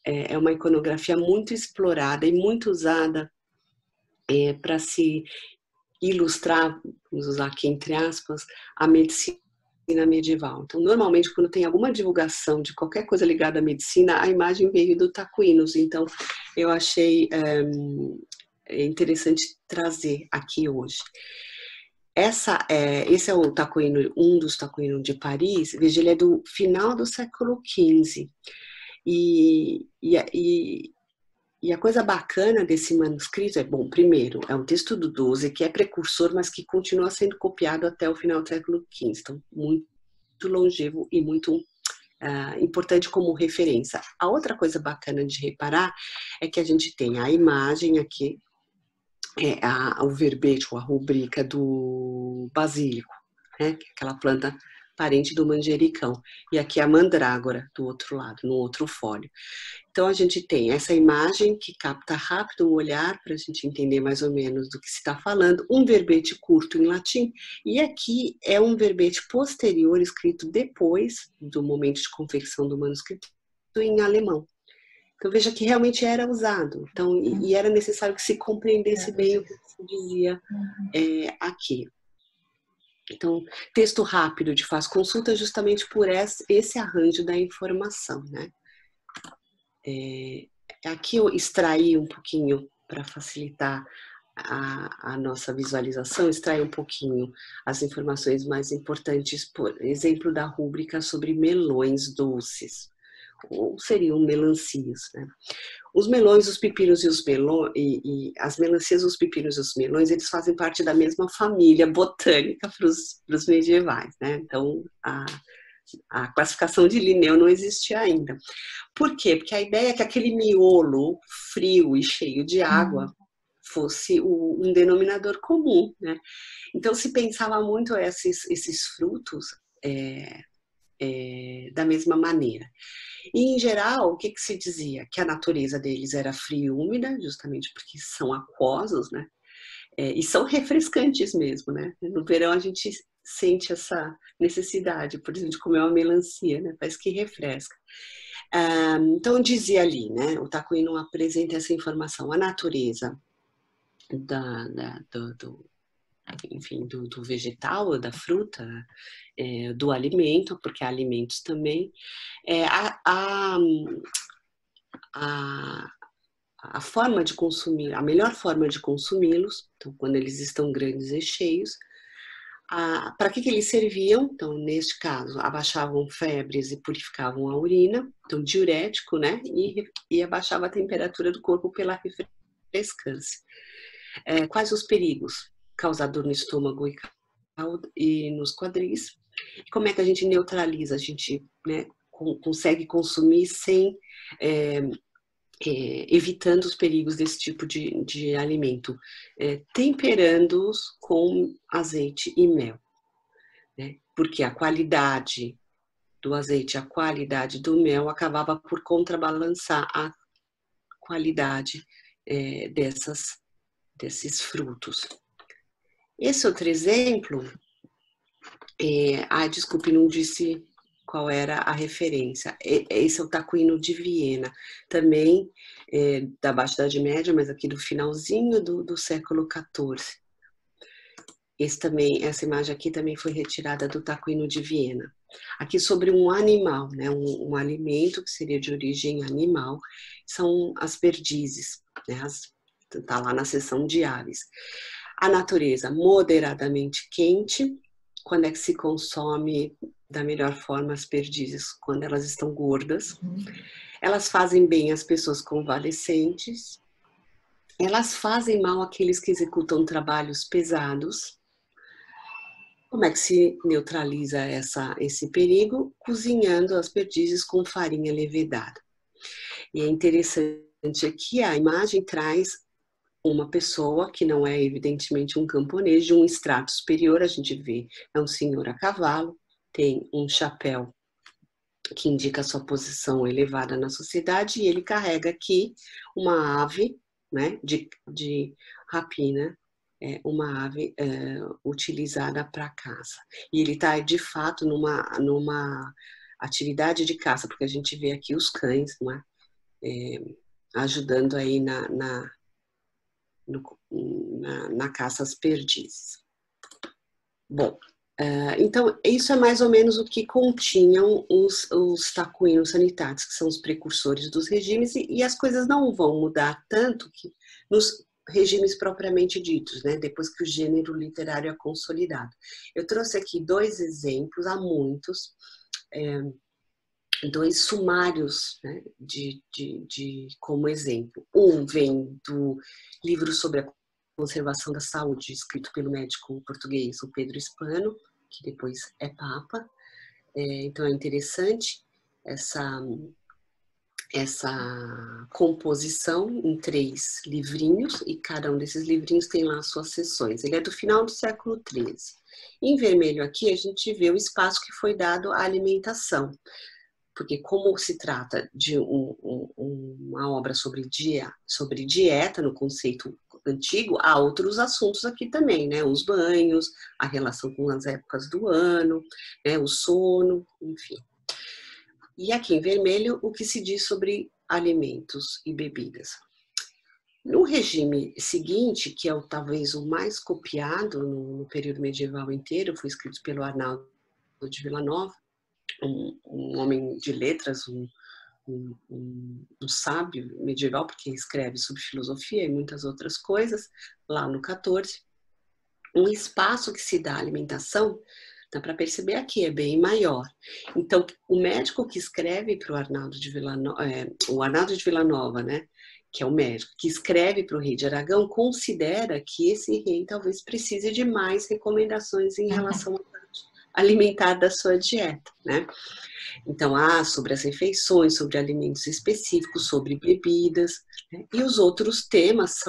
é uma iconografia muito explorada e muito usada para se ilustrar, vamos usar aqui entre aspas, a medicina medieval. Então, normalmente, quando tem alguma divulgação de qualquer coisa ligada à medicina, a imagem veio do Taquinos. Então, eu achei interessante trazer aqui hoje. Esse é o Taquino, um dos Taquinos de Paris. Veja, ele é do final do século XV. E a coisa bacana desse manuscrito bom, primeiro, é um texto do XII, que é precursor, mas que continua sendo copiado até o final do século XV. Então, muito longevo e muito importante como referência. A outra coisa bacana de reparar é que a gente tem a imagem aqui, o verbete, ou a rubrica do basílico, né? Que é aquela planta parente do manjericão. E aqui a mandrágora do outro lado, no outro folho. Então, a gente tem essa imagem que capta rápido o olhar, para a gente entender mais ou menos do que se está falando, um verbete curto em latim, e aqui é um verbete posterior, escrito depois do momento de confecção do manuscrito, em alemão. Então, veja que realmente era usado. Então, e era necessário que se compreendesse bem o que se dizia aqui. Então, texto rápido de fácil consulta justamente por esse arranjo da informação, né? Aqui eu extraí um pouquinho, para facilitar a nossa visualização, extraí um pouquinho as informações mais importantes, por exemplo, da rúbrica sobre melões doces, ou seriam melancias, né? Os melões, os pepinos e as melancias, os pepinos e os melões, eles fazem parte da mesma família botânica para os medievais, né? Então, a classificação de Linneu não existia ainda. Por quê? Porque a ideia é que aquele miolo frio e cheio de água fosse um denominador comum, né? Então, se pensava muito esses frutos da mesma maneira. E, em geral, o que se dizia? Que a natureza deles era fria e úmida, justamente porque são aquosos, né? E são refrescantes mesmo, né? No verão a gente sente essa necessidade, por exemplo, de comer uma melancia, né? Parece que refresca. Então, dizia ali, né? O Taquino apresenta essa informação. A natureza do vegetal, da fruta, do alimento, porque há alimentos também, a forma de consumir, a melhor forma de consumi-los, então, quando eles estão grandes e cheios, para que eles serviam? Então, neste caso, abaixavam febres e purificavam a urina, então diurético, né? E abaixava a temperatura do corpo pela refrescância. Quais os perigos? Causar dor no estômago e nos quadris. Como é que a gente neutraliza? A gente, né, consegue consumir sem evitando os perigos desse tipo de alimento, temperando-os com azeite e mel, né? Porque a qualidade do azeite, a qualidade do mel acabava por contrabalançar a qualidade desses frutos. Esse outro exemplo, desculpe, não disse qual era a referência. Esse é o taquino de Viena, também da Baixa Idade Média, mas aqui do finalzinho do século XIV. Essa imagem aqui também foi retirada do taquino de Viena. Aqui sobre um animal, né, um alimento que seria de origem animal, são as perdizes, né, está lá na seção de aves. A natureza moderadamente quente, quando é que se consome da melhor forma as perdizes? Quando elas estão gordas. Elas fazem bem as pessoas convalescentes, elas fazem mal àqueles que executam trabalhos pesados. Como é que se neutraliza esse perigo? Cozinhando as perdizes com farinha levedada. E é interessante aqui, a imagem traz uma pessoa que não é evidentemente um camponês, de um estrato superior, a gente vê, é um senhor a cavalo, tem um chapéu que indica a sua posição elevada na sociedade, e ele carrega aqui uma ave, né, de rapina, uma ave utilizada para caça. E ele está, de fato, numa atividade de caça, porque a gente vê aqui os cães, não é? Ajudando aí na caça às perdizes. Bom, então isso é mais ou menos o que continham os taquinos sanitários, que são os precursores dos regimes, e as coisas não vão mudar tanto que nos regimes propriamente ditos, né, depois que o gênero literário é consolidado. Eu trouxe aqui 2 exemplos, há muitos, 2 sumários, né, como exemplo. Um vem do livro sobre a conservação da saúde, escrito pelo médico português, o Pedro Spano, que depois é papa. Então é interessante essa composição em 3 livrinhos, e cada um desses livrinhos tem lá as suas seções. Ele é do final do século XIII. Em vermelho aqui a gente vê o espaço que foi dado à alimentação, porque como se trata de uma obra sobre dieta, no conceito antigo, há outros assuntos aqui também, né? Os banhos, a relação com as épocas do ano, né? O sono, enfim. E aqui em vermelho, o que se diz sobre alimentos e bebidas. No regime seguinte, que é talvez o mais copiado no período medieval inteiro, foi escrito pelo Arnaldo de Villanova, um homem de letras, um sábio medieval, porque escreve sobre filosofia e muitas outras coisas, lá no 14. Um espaço que se dá à alimentação, dá para perceber aqui, é bem maior. Então, o médico que escreve para o Arnaldo de Villanova, né, que é o médico, que escreve para o rei de Aragão, considera que esse rei talvez precise de mais recomendações em relação à alimentar da sua dieta, né? Então, sobre as refeições, sobre alimentos específicos, sobre bebidas, né? E os outros temas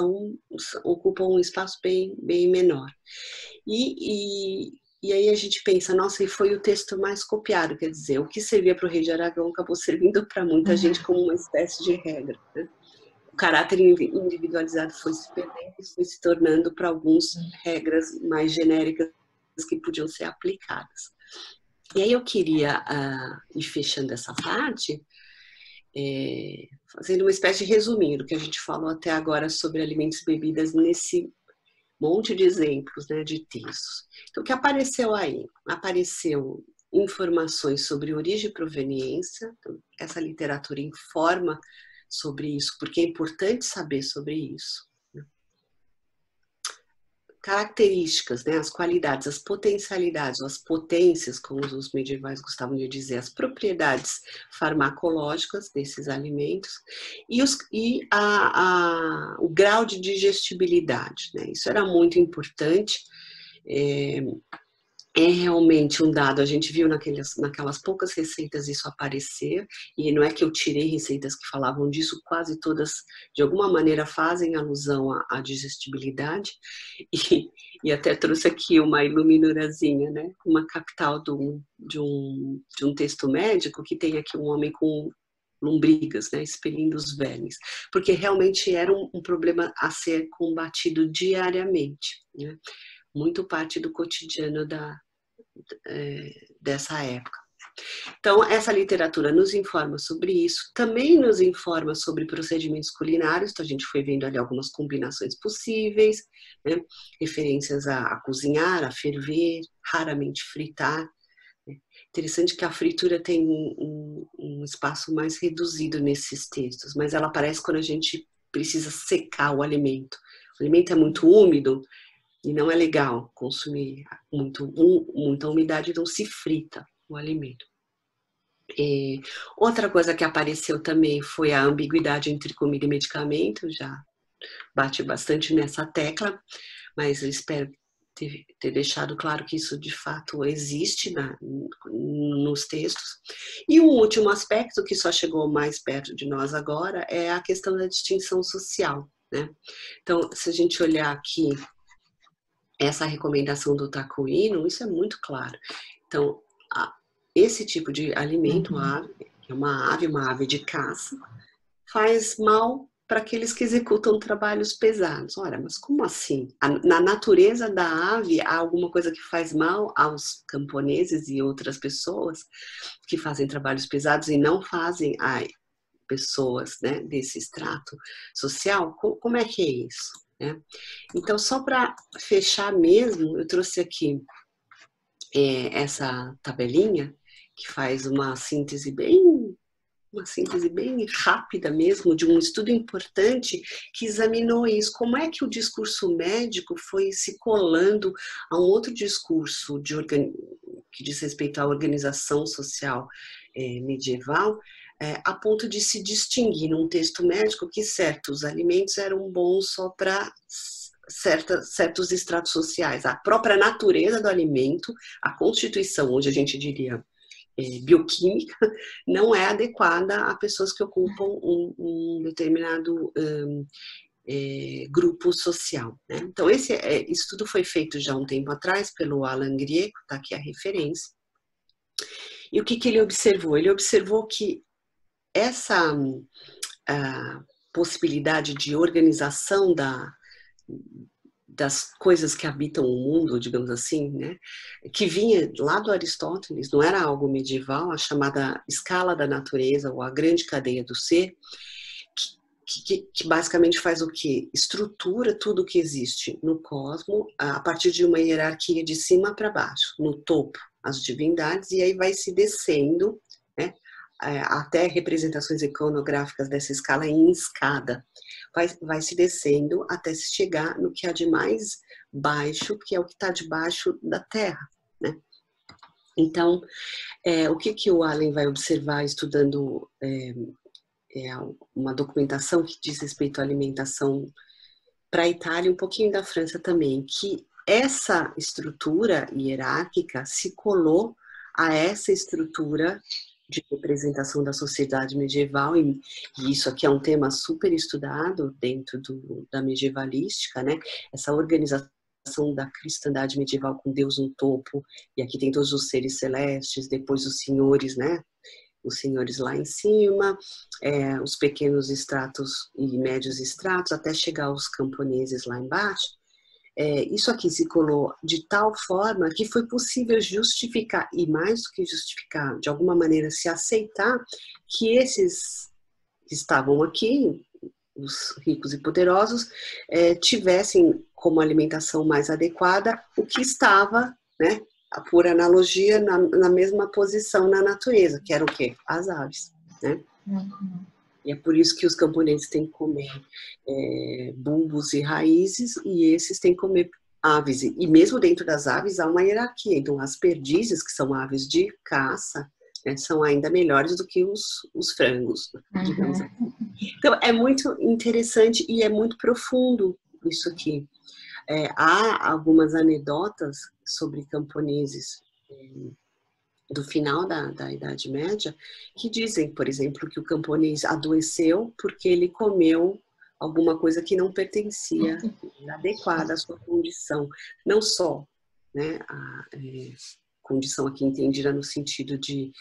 ocupam um espaço bem menor. E aí a gente pensa, nossa, e foi o texto mais copiado, quer dizer, o que servia para o rei de Aragão acabou servindo para muita gente como uma espécie de regra, né? O caráter individualizado foi se perdendo e foi se tornando para alguns regras mais genéricas que podiam ser aplicadas. E aí eu queria ir fechando essa parte, fazendo uma espécie de resuminho do que a gente falou até agora sobre alimentos e bebidas nesse monte de exemplos, né, de textos. Então, o que apareceu aí? Apareceu informações sobre origem e proveniência, então, essa literatura informa sobre isso, porque é importante saber sobre isso. Características, né, as qualidades, as potencialidades, as potências, como os medievais gostavam de dizer, as propriedades farmacológicas desses alimentos e o grau de digestibilidade, né? Isso era muito importante. É realmente um dado, a gente viu naquelas poucas receitas isso aparecer, e não é que eu tirei receitas que falavam disso, quase todas, de alguma maneira, fazem alusão à digestibilidade, e até trouxe aqui uma iluminurazinha, né? Uma capital de um texto médico, que tem aqui um homem com lombrigas, né? Expelindo os vermes, porque realmente era um problema a ser combatido diariamente, né? Muito parte do cotidiano dessa época. Então, essa literatura nos informa sobre isso, também nos informa sobre procedimentos culinários, então a gente foi vendo ali algumas combinações possíveis, né? Referências a cozinhar, a ferver, raramente fritar. Né? Interessante que a fritura tem um espaço mais reduzido nesses textos, mas ela aparece quando a gente precisa secar o alimento. O alimento é muito úmido, e não é legal consumir muita umidade, não se frita o alimento. Outra coisa que apareceu também foi a ambiguidade entre comida e medicamento, já bate bastante nessa tecla, mas eu espero ter deixado claro que isso de fato existe nos textos. E um último aspecto que só chegou mais perto de nós agora é a questão da distinção social, né? Então, se a gente olhar aqui essa recomendação do tacuíno, isso é muito claro. Então, esse tipo de alimento, ave, que é uma ave de caça, faz mal para aqueles que executam trabalhos pesados. Ora, mas como assim? Na natureza da ave, há alguma coisa que faz mal aos camponeses e outras pessoas que fazem trabalhos pesados e não fazem a pessoas, né, desse extrato social? Como é que é isso? Né? Então, só para fechar mesmo, eu trouxe aqui essa tabelinha que faz uma síntese bem rápida mesmo de um estudo importante que examinou isso. Como é que o discurso médico foi se colando a um outro discurso que diz respeito à organização social medieval, a ponto de se distinguir num texto médico que certos alimentos eram bons só para certos estratos sociais. A própria natureza do alimento, a constituição, hoje a gente diria bioquímica, não é adequada a pessoas que ocupam um determinado grupo social. Né? Então, esse estudo foi feito já há um tempo atrás pelo Alan Grieco, está aqui a referência. E o que ele observou? Ele observou que essa possibilidade de organização das coisas que habitam o mundo, digamos assim, né, que vinha lá do Aristóteles, não era algo medieval, a chamada escala da natureza, ou a grande cadeia do ser, que basicamente faz o quê? Estrutura tudo que existe no cosmos a partir de uma hierarquia de cima para baixo. No topo, as divindades, e aí vai se descendo, né, até representações iconográficas dessa escala em escada. Vai se descendo até se chegar no que há de mais baixo, que é o que está debaixo da terra, né? Então, o que o Allen vai observar estudando uma documentação que diz respeito à alimentação para a Itália e um pouquinho da França também, que essa estrutura hierárquica se colou a essa estrutura de representação da sociedade medieval, e isso aqui é um tema super estudado dentro da medievalística, né? Essa organização da cristandade medieval com Deus no topo, e aqui tem todos os seres celestes, depois os senhores, né? Os senhores lá em cima, os pequenos estratos e médios estratos, até chegar aos camponeses lá embaixo. Isso aqui se colou de tal forma que foi possível justificar, e mais do que justificar, de alguma maneira se aceitar que esses que estavam aqui, os ricos e poderosos, tivessem como alimentação mais adequada o que estava, né, por analogia, na mesma posição na natureza, que era o quê? As aves, né? Uhum. E é por isso que os camponeses têm que comer bulbos e raízes, e esses têm que comer aves. E mesmo dentro das aves há uma hierarquia. Então, as perdizes, que são aves de caça, né, são ainda melhores do que os frangos, digamos assim. Então, é muito interessante e é muito profundo isso aqui. Há algumas anedotas sobre camponeses do final da Idade Média que dizem, por exemplo, que o camponês adoeceu porque ele comeu alguma coisa que não pertencia, adequada à sua condição. Não só, né, a condição aqui entendida no sentido de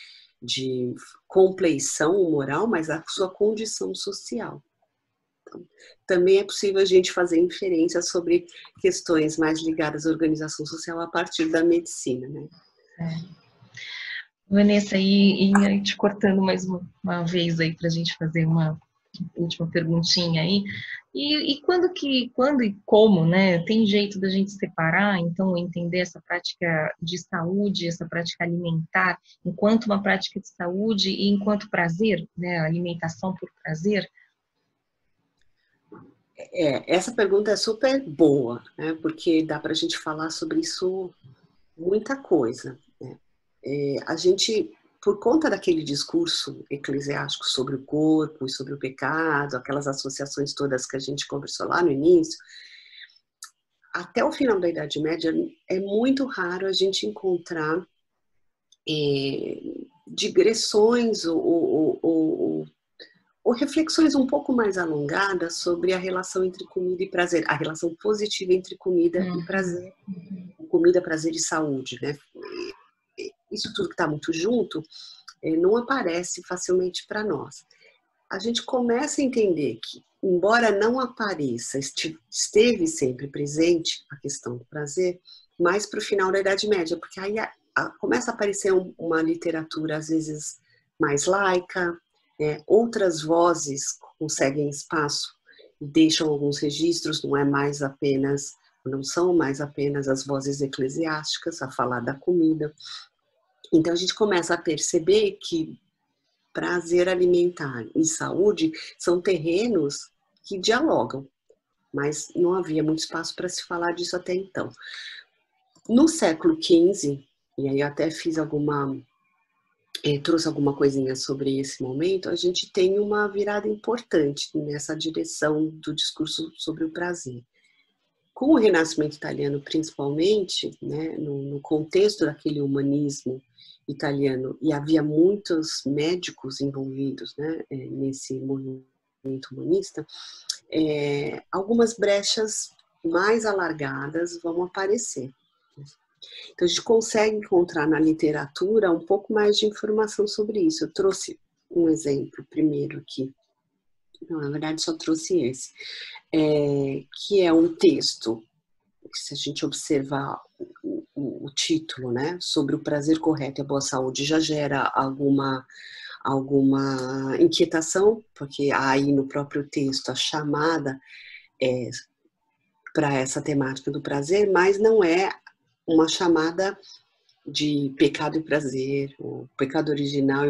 compleição moral, mas a sua condição social. Então, também é possível a gente fazer inferência sobre questões mais ligadas à organização social a partir da medicina, né? Vanessa, e te cortando mais uma vez aí para a gente fazer uma última perguntinha aí. E quando e como, né? Tem jeito da gente separar, então, entender essa prática de saúde, essa prática alimentar, enquanto uma prática de saúde e enquanto prazer, né? Alimentação por prazer? Essa pergunta é super boa, né? Porque dá para a gente falar sobre isso muita coisa, né? A gente, por conta daquele discurso eclesiástico sobre o corpo e sobre o pecado, aquelas associações todas que a gente conversou lá no início, até o final da Idade Média é muito raro a gente encontrar digressões ou reflexões um pouco mais alongadas sobre a relação entre comida e prazer, a relação positiva entre comida e prazer, comida, prazer e saúde, né? Isso tudo que está muito junto não aparece facilmente para nós. A gente começa a entender que, embora não apareça, esteve sempre presente a questão do prazer, mais para o final da Idade Média, porque aí começa a aparecer uma literatura, às vezes, mais laica, outras vozes conseguem espaço e deixam alguns registros, não são mais apenas as vozes eclesiásticas a falar da comida. Então a gente começa a perceber que prazer alimentar e saúde são terrenos que dialogam, mas não havia muito espaço para se falar disso até então. No século XV, e aí eu até trouxe alguma coisinha sobre esse momento, a gente tem uma virada importante nessa direção do discurso sobre o prazer. Com o Renascimento italiano, principalmente, né, no contexto daquele humanismo italiano, e havia muitos médicos envolvidos, né, nesse movimento humanista, algumas brechas mais alargadas vão aparecer. Então, a gente consegue encontrar na literatura um pouco mais de informação sobre isso. Eu trouxe um exemplo primeiro aqui. Não, na verdade, só trouxe esse. Que é um texto, que se a gente observar o título, né, sobre o prazer correto e a boa saúde, já gera alguma inquietação, porque há aí no próprio texto a chamada para essa temática do prazer, mas não é uma chamada de pecado e prazer, o pecado original,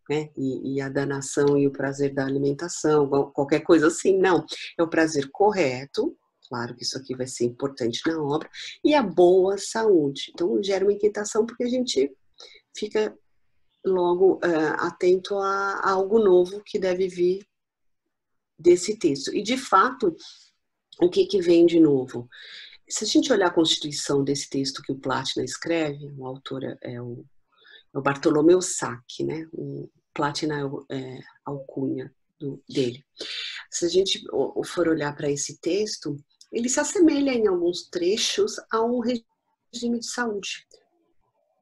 né, e a danação e o prazer da alimentação, qualquer coisa assim, não. É o prazer correto, claro que isso aqui vai ser importante na obra, e a boa saúde. Então, gera uma inquietação porque a gente fica logo atento a algo novo que deve vir desse texto. E, de fato, o que vem de novo? Se a gente olhar a constituição desse texto que o Platina escreve, o autor é o Bartolomeu Sacchi, né? O Platina é a alcunha dele. Se a gente for olhar para esse texto, ele se assemelha em alguns trechos a um regime de saúde.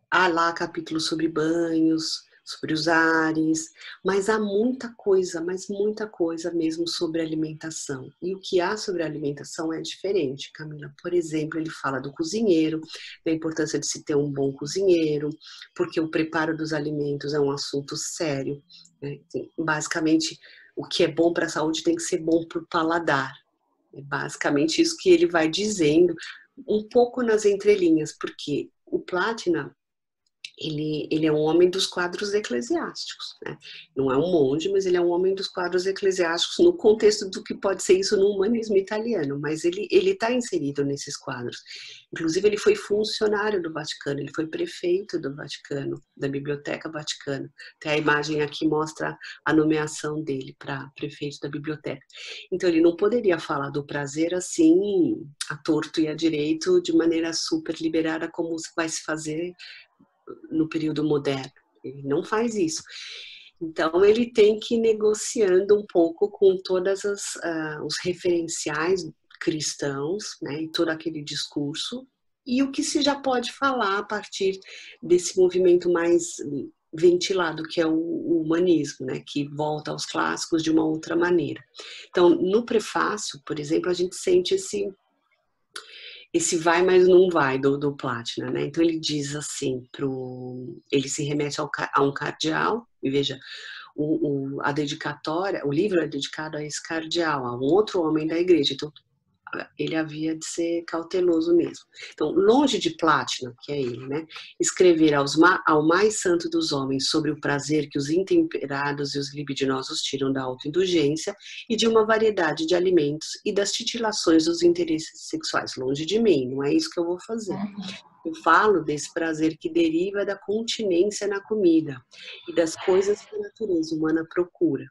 Há lá capítulos sobre banhos, sobre os ares, mas há muita coisa, mas muita coisa mesmo sobre alimentação. E o que há sobre a alimentação é diferente, Camila. Por exemplo, ele fala do cozinheiro, da importância de se ter um bom cozinheiro, porque o preparo dos alimentos é um assunto sério, né? Basicamente, o que é bom para a saúde tem que ser bom para o paladar. É basicamente isso que ele vai dizendo, um pouco nas entrelinhas, porque o Platina, ele é um homem dos quadros eclesiásticos, né? Não é um monge, mas ele é um homem dos quadros eclesiásticos no contexto do que pode ser isso no humanismo italiano, mas ele está inserido nesses quadros. Inclusive, ele foi funcionário do Vaticano, ele foi prefeito do Vaticano, da Biblioteca Vaticana. Até a imagem aqui mostra a nomeação dele para prefeito da biblioteca. Então, ele não poderia falar do prazer assim, à torto e à direito, de maneira super liberada, como vai se fazer no período moderno. Ele não faz isso. Então, ele tem que ir negociando um pouco com todos os referenciais cristãos, né, e todo aquele discurso, e o que se já pode falar a partir desse movimento mais ventilado, que é o humanismo, né, que volta aos clássicos de uma outra maneira. Então, no prefácio, por exemplo, a gente sente esse vai, mas não vai do Platina, né? Então ele diz assim, ele se remete a um cardeal, e veja, a dedicatória, o livro é dedicado a esse cardeal, a um outro homem da igreja, então ele havia de ser cauteloso mesmo. Então, longe de Platina, que é ele, né, escrever ao mais santo dos homens sobre o prazer que os intemperados e os libidinosos tiram da autoindulgência e de uma variedade de alimentos e das titilações dos interesses sexuais. Longe de mim, não é isso que eu vou fazer. Eu falo desse prazer que deriva da continência na comida e das coisas que a natureza humana procura.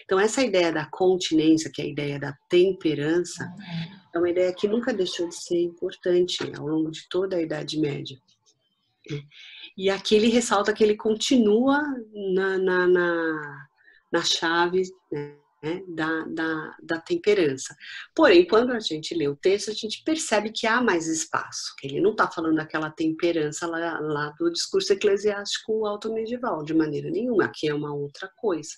Então, essa ideia da continência, que é a ideia da temperança, é uma ideia que nunca deixou de ser importante ao longo de toda a Idade Média. E aqui ele ressalta que ele continua na chave, né, da temperança. Porém, quando a gente lê o texto, a gente percebe que há mais espaço, que ele não está falando daquela temperança lá do discurso eclesiástico alto-medieval, de maneira nenhuma. Aqui é uma outra coisa.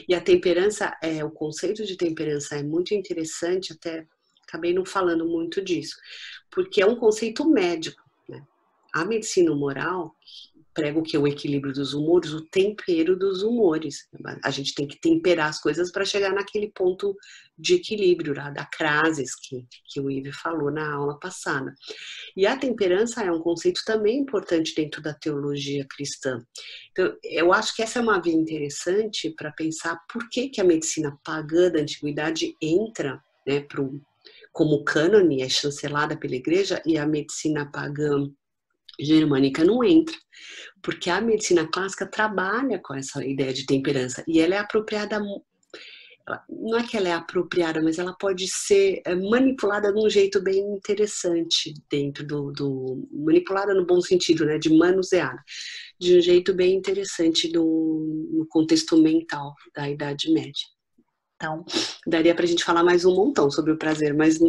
E a temperança, o conceito de temperança é muito interessante, até acabei não falando muito disso, porque é um conceito médico, né? A medicina moral prega o que? O equilíbrio dos humores, o tempero dos humores. A gente tem que temperar as coisas para chegar naquele ponto de equilíbrio, lá, da crasis que o Ive falou na aula passada. E a temperança é um conceito também importante dentro da teologia cristã. Então, eu acho que essa é uma via interessante para pensar por que a medicina pagã da antiguidade entra, né, como cânone, é chancelada pela igreja, e a medicina pagã germânica não entra, porque a medicina clássica trabalha com essa ideia de temperança, e ela é apropriada, não é que ela é apropriada, mas ela pode ser manipulada de um jeito bem interessante dentro manipulada no bom sentido, né, de manuseada, de um jeito bem interessante no contexto mental da Idade Média. Então, daria para a gente falar mais um montão sobre o prazer, mas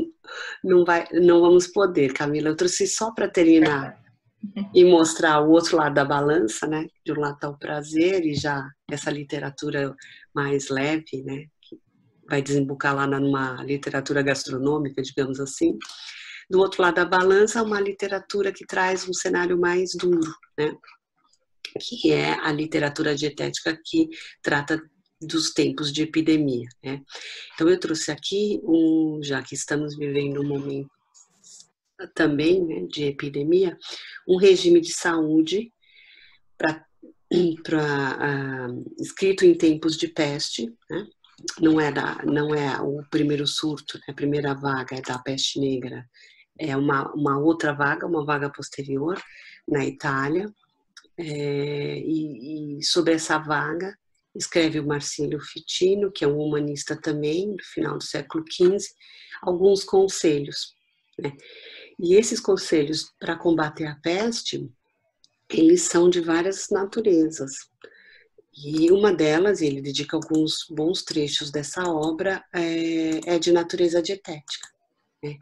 não vamos poder, Camila. Eu trouxe só para terminar e mostrar o outro lado da balança, né? De um lado está o prazer e já essa literatura mais leve, né? Que vai desembocar lá numa literatura gastronômica, digamos assim. Do outro lado da balança, uma literatura que traz um cenário mais duro, né? Que é a literatura dietética que trata dos tempos de epidemia, né? Então eu trouxe aqui, já que estamos vivendo um momento também, né, de epidemia, um regime de saúde escrito em tempos de peste, né? Não é o primeiro surto, né? A primeira vaga é da peste negra, é uma outra vaga, uma vaga posterior na Itália, e sobre essa vaga escreve o Marcílio Ficino, que é um humanista também, do final do século XV, alguns conselhos, né? E esses conselhos para combater a peste, eles são de várias naturezas. E uma delas, ele dedica alguns bons trechos dessa obra, é de natureza dietética, né?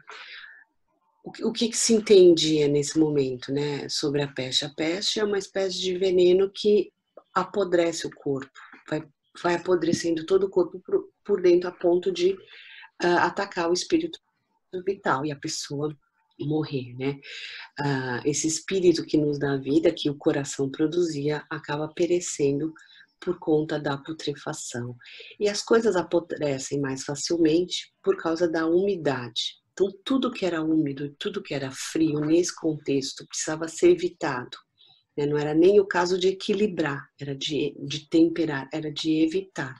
O que se entendia nesse momento, né, sobre a peste? A peste é uma espécie de veneno que apodrece o corpo, vai apodrecendo todo o corpo por dentro a ponto de atacar o espírito vital e a pessoa morrer, né? Esse espírito que nos dá vida, que o coração produzia, acaba perecendo por conta da putrefação. E as coisas apodrecem mais facilmente por causa da umidade. Então, tudo que era úmido, tudo que era frio nesse contexto precisava ser evitado, né? Não era nem o caso de equilibrar, era de temperar, era de evitar.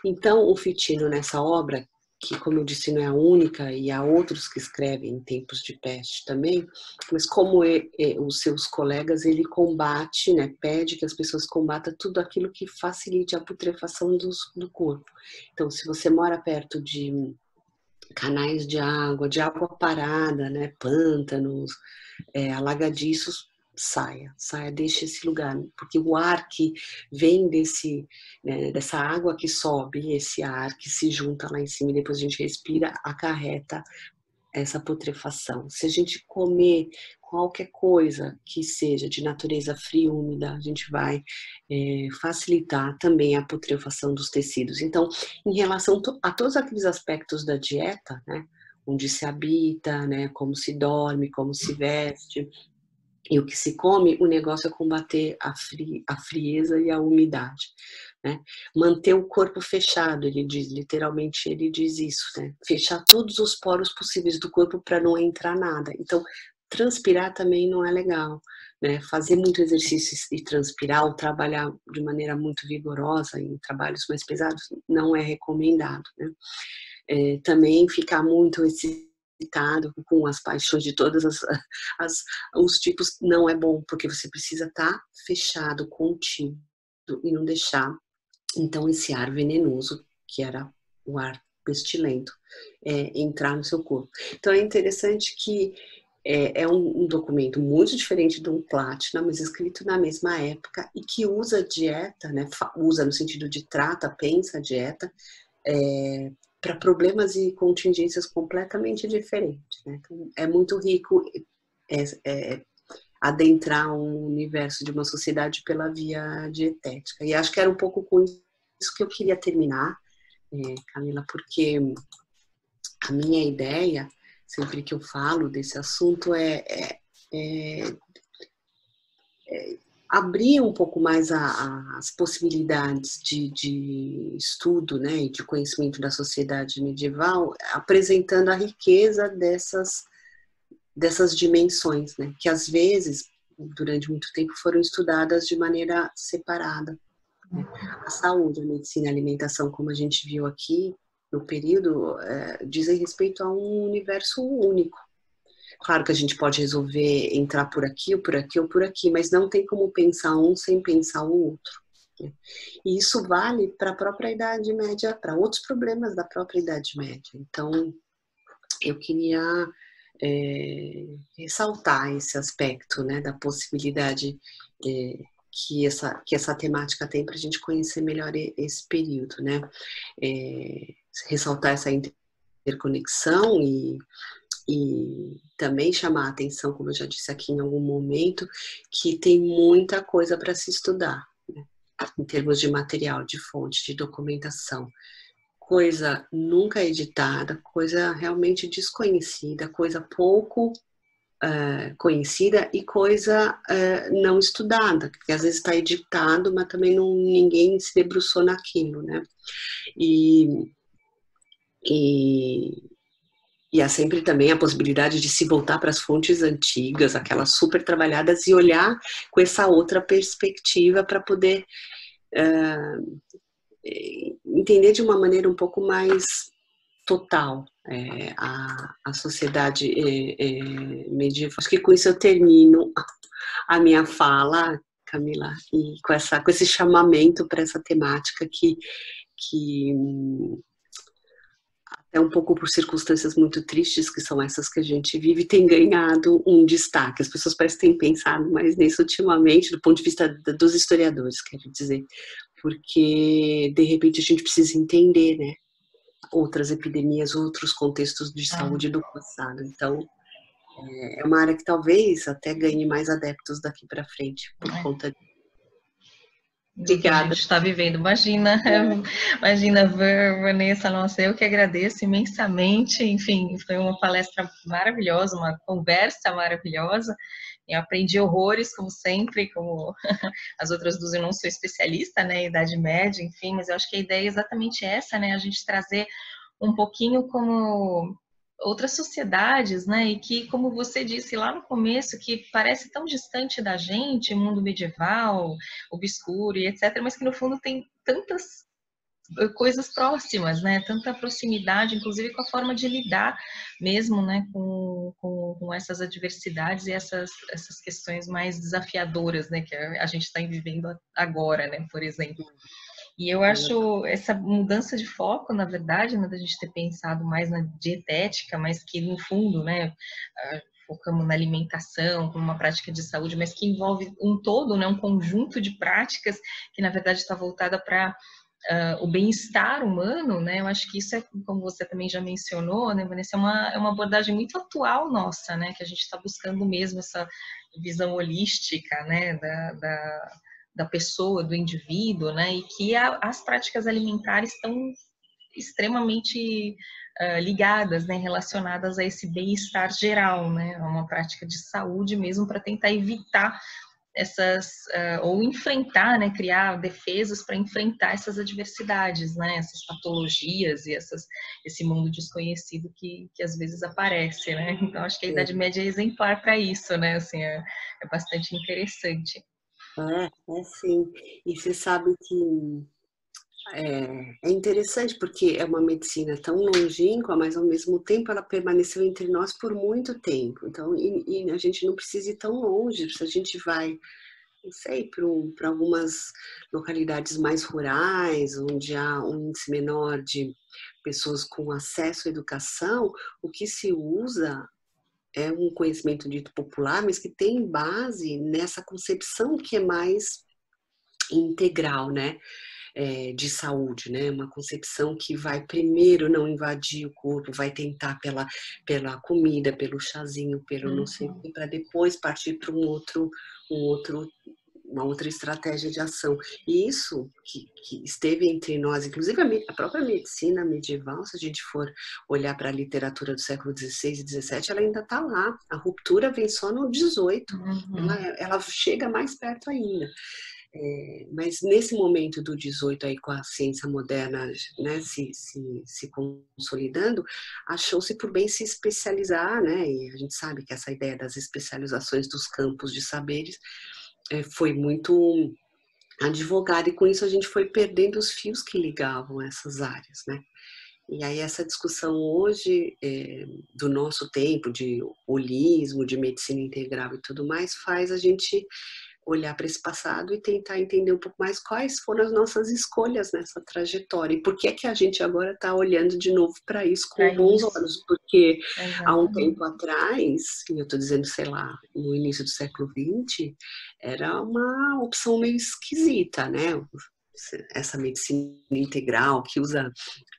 Então, o Fitino, nessa obra, que, como eu disse, não é a única, e há outros que escrevem em tempos de peste também, mas como os seus colegas, ele combate, né, pede que as pessoas combatam tudo aquilo que facilite a putrefação do corpo. Então, se você mora perto de canais de água parada, né, pântanos, alagadiços, saia, deixe esse lugar, porque o ar que vem dessa água que sobe, esse ar que se junta lá em cima e depois a gente respira, acarreta essa putrefação. Se a gente comer qualquer coisa que seja de natureza fria, úmida, a gente vai facilitar também a putrefação dos tecidos. Então, em relação a todos aqueles aspectos da dieta, né, onde se habita, né, como se dorme, como se veste, e o que se come, o negócio é combater a frieza e a umidade, né? Manter o corpo fechado, ele diz, literalmente ele diz isso, né? Fechar todos os poros possíveis do corpo para não entrar nada. Então, transpirar também não é legal, né? Fazer muito exercício e transpirar ou trabalhar de maneira muito vigorosa em trabalhos mais pesados não é recomendado, né? Também ficar muito excitado com as paixões de todas os tipos não é bom, porque você precisa estar fechado, contido e não deixar, então, esse ar venenoso, que era o ar pestilento, entrar no seu corpo. Então, é interessante que é um documento muito diferente do Platina, mas escrito na mesma época e que usa a dieta, né, usa no sentido de pensa a dieta, para problemas e contingências completamente diferentes, né? Então, é muito rico adentrar um universo de uma sociedade pela via dietética. E acho que era um pouco com isso que eu queria terminar, Camila, porque a minha ideia, sempre que eu falo desse assunto, é abrir um pouco mais as possibilidades de estudo, né, e de conhecimento da sociedade medieval, apresentando a riqueza dessas dimensões, né, que às vezes, durante muito tempo, foram estudadas de maneira separada. Né? A saúde, a medicina, a alimentação, como a gente viu aqui no período, dizem respeito a um universo único. Claro que a gente pode resolver entrar por aqui, ou por aqui, ou por aqui, mas não tem como pensar um sem pensar o outro. Né? E isso vale para a própria Idade Média, para outros problemas da própria Idade Média. Então, eu queria ressaltar esse aspecto, né, da possibilidade que essa temática tem para a gente conhecer melhor esse período, né? Ressaltar essa interconexão e também chamar a atenção, como eu já disse aqui em algum momento, que tem muita coisa para se estudar, né? Em termos de material, de fonte, de documentação. Coisa nunca editada, coisa realmente desconhecida, coisa pouco conhecida e coisa não estudada, que às vezes está editado, mas também ninguém se debruçou naquilo, né? E há sempre também a possibilidade de se voltar para as fontes antigas, aquelas super trabalhadas, e olhar com essa outra perspectiva para poder entender de uma maneira um pouco mais total a sociedade medieval. Acho que com isso eu termino a minha fala, Camila, e com esse chamamento para essa temática que até um pouco por circunstâncias muito tristes, que são essas que a gente vive, tem ganhado um destaque. As pessoas parecem que têm pensado mais nisso ultimamente, do ponto de vista dos historiadores, quero dizer, porque, de repente, a gente precisa entender, né, outras epidemias, outros contextos de saúde do passado. Então, é uma área que talvez até ganhe mais adeptos daqui para frente, por conta de... Do que a gente está vivendo. Imagina, Vanessa, nossa, eu que agradeço imensamente. Enfim, foi uma palestra maravilhosa, uma conversa maravilhosa. Eu aprendi horrores, como sempre, como as outras duas. Eu não sou especialista, né, em Idade Média, enfim, mas eu acho que a ideia é exatamente essa, né, a gente trazer um pouquinho como outras sociedades, né? E que, como você disse lá no começo, que parece tão distante da gente, mundo medieval, obscuro e etc., mas que no fundo tem tantas coisas próximas, né? Tanta proximidade, inclusive com a forma de lidar mesmo, né? Com essas adversidades e essas questões mais desafiadoras, né? Que a gente está vivendo agora, né? Por exemplo. E eu acho essa mudança de foco, na verdade, né, da gente ter pensado mais na dietética, mas que no fundo, né, focamos na alimentação, como uma prática de saúde, mas que envolve um todo, né, um conjunto de práticas que na verdade está voltada para o bem-estar humano, né? Eu acho que isso é, como você também já mencionou, né, Vanessa, é uma abordagem muito atual nossa, né? Que a gente está buscando mesmo essa visão holística, né? Da pessoa, do indivíduo, né? E que as práticas alimentares estão extremamente ligadas, né? Relacionadas a esse bem-estar geral, né? A uma prática de saúde mesmo para tentar evitar ou enfrentar, né, criar defesas para enfrentar essas adversidades, né, essas patologias e esse mundo desconhecido que às vezes aparece, né, então acho que a Idade Média é exemplar para isso, né, assim, é bastante interessante. É sim, e você sabe que é interessante porque é uma medicina tão longínqua, mas ao mesmo tempo ela permaneceu entre nós por muito tempo. Então, e a gente não precisa ir tão longe, se a gente vai, não sei, para algumas localidades mais rurais, onde há um índice menor de pessoas com acesso à educação, o que se usa é um conhecimento dito popular, mas que tem base nessa concepção que é mais integral, né? De saúde, né? Uma concepção que vai primeiro não invadir o corpo, vai tentar pela comida, pelo chazinho, pelo não sei o que, para depois partir para uma outra estratégia de ação. E isso que esteve entre nós, inclusive a própria medicina medieval, se a gente for olhar para a literatura do século XVI e XVII, ela ainda está lá. A ruptura vem só no XVIII. Ela chega mais perto ainda. Mas nesse momento do 18 aí com a ciência moderna, né, se consolidando, achou-se por bem se especializar, né, e a gente sabe que essa ideia das especializações dos campos de saberes foi muito advogada, e com isso a gente foi perdendo os fios que ligavam essas áreas, né. E aí essa discussão hoje do nosso tempo, de holismo, de medicina integral e tudo mais, faz a gente olhar para esse passado e tentar entender um pouco mais quais foram as nossas escolhas nessa trajetória e por que é que a gente agora está olhando de novo para isso com bons olhos, porque há um tempo atrás, e eu estou dizendo, sei lá, no início do século XX, era uma opção meio esquisita, né? Essa medicina integral que usa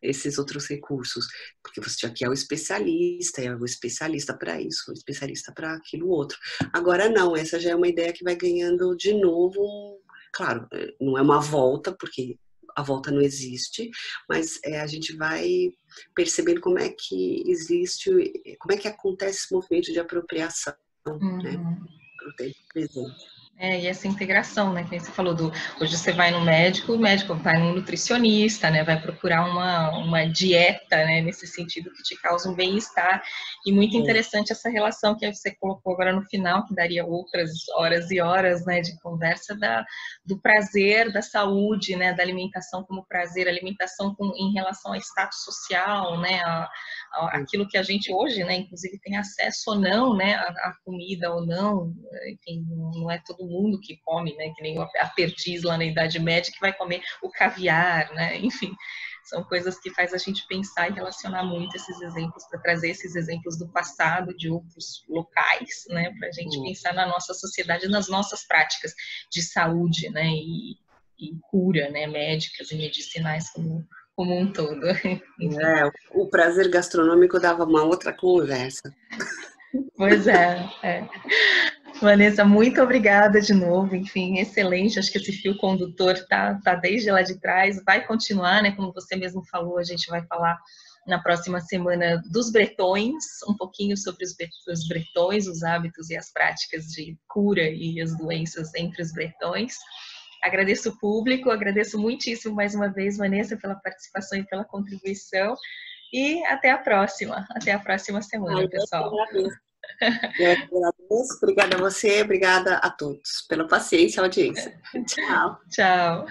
esses outros recursos, porque você já quer o especialista, é o especialista para isso, o especialista para aquilo outro. Agora não, essa já é uma ideia que vai ganhando de novo, claro, não é uma volta, porque a volta não existe, mas a gente vai percebendo como é que existe, como é que acontece esse movimento de apropriação, né, para o tempo presente. E essa integração, né, que você falou hoje você vai no médico, o médico vai no nutricionista, né, vai procurar uma dieta, né, nesse sentido que te causa um bem-estar, e muito interessante essa relação que você colocou agora no final, que daria outras horas e horas, né, de conversa do prazer, da saúde, né, da alimentação como prazer, alimentação em relação ao status social, né, aquilo que a gente hoje, né, inclusive tem acesso ou não, né, a comida ou não, enfim, não é todo mundo que come, né, que nem a perdiz lá na Idade Média que vai comer o caviar, né, enfim, são coisas que faz a gente pensar e relacionar muito esses exemplos, para trazer esses exemplos do passado, de outros locais, né, para a gente pensar na nossa sociedade, nas nossas práticas de saúde, né, e cura, né, médicas e medicinais como um todo. O prazer gastronômico dava uma outra conversa. Pois é. Vanessa, muito obrigada de novo, enfim, excelente, acho que esse fio condutor tá desde lá de trás, vai continuar, né, como você mesmo falou, a gente vai falar na próxima semana dos bretões, um pouquinho sobre os bretões, os hábitos e as práticas de cura e as doenças entre os bretões. Agradeço o público, agradeço muitíssimo mais uma vez, Vanessa, pela participação e pela contribuição. e até a próxima semana, pessoal. Eu agradeço. Obrigada a você, obrigada a todos pela paciência e audiência. Tchau. Tchau.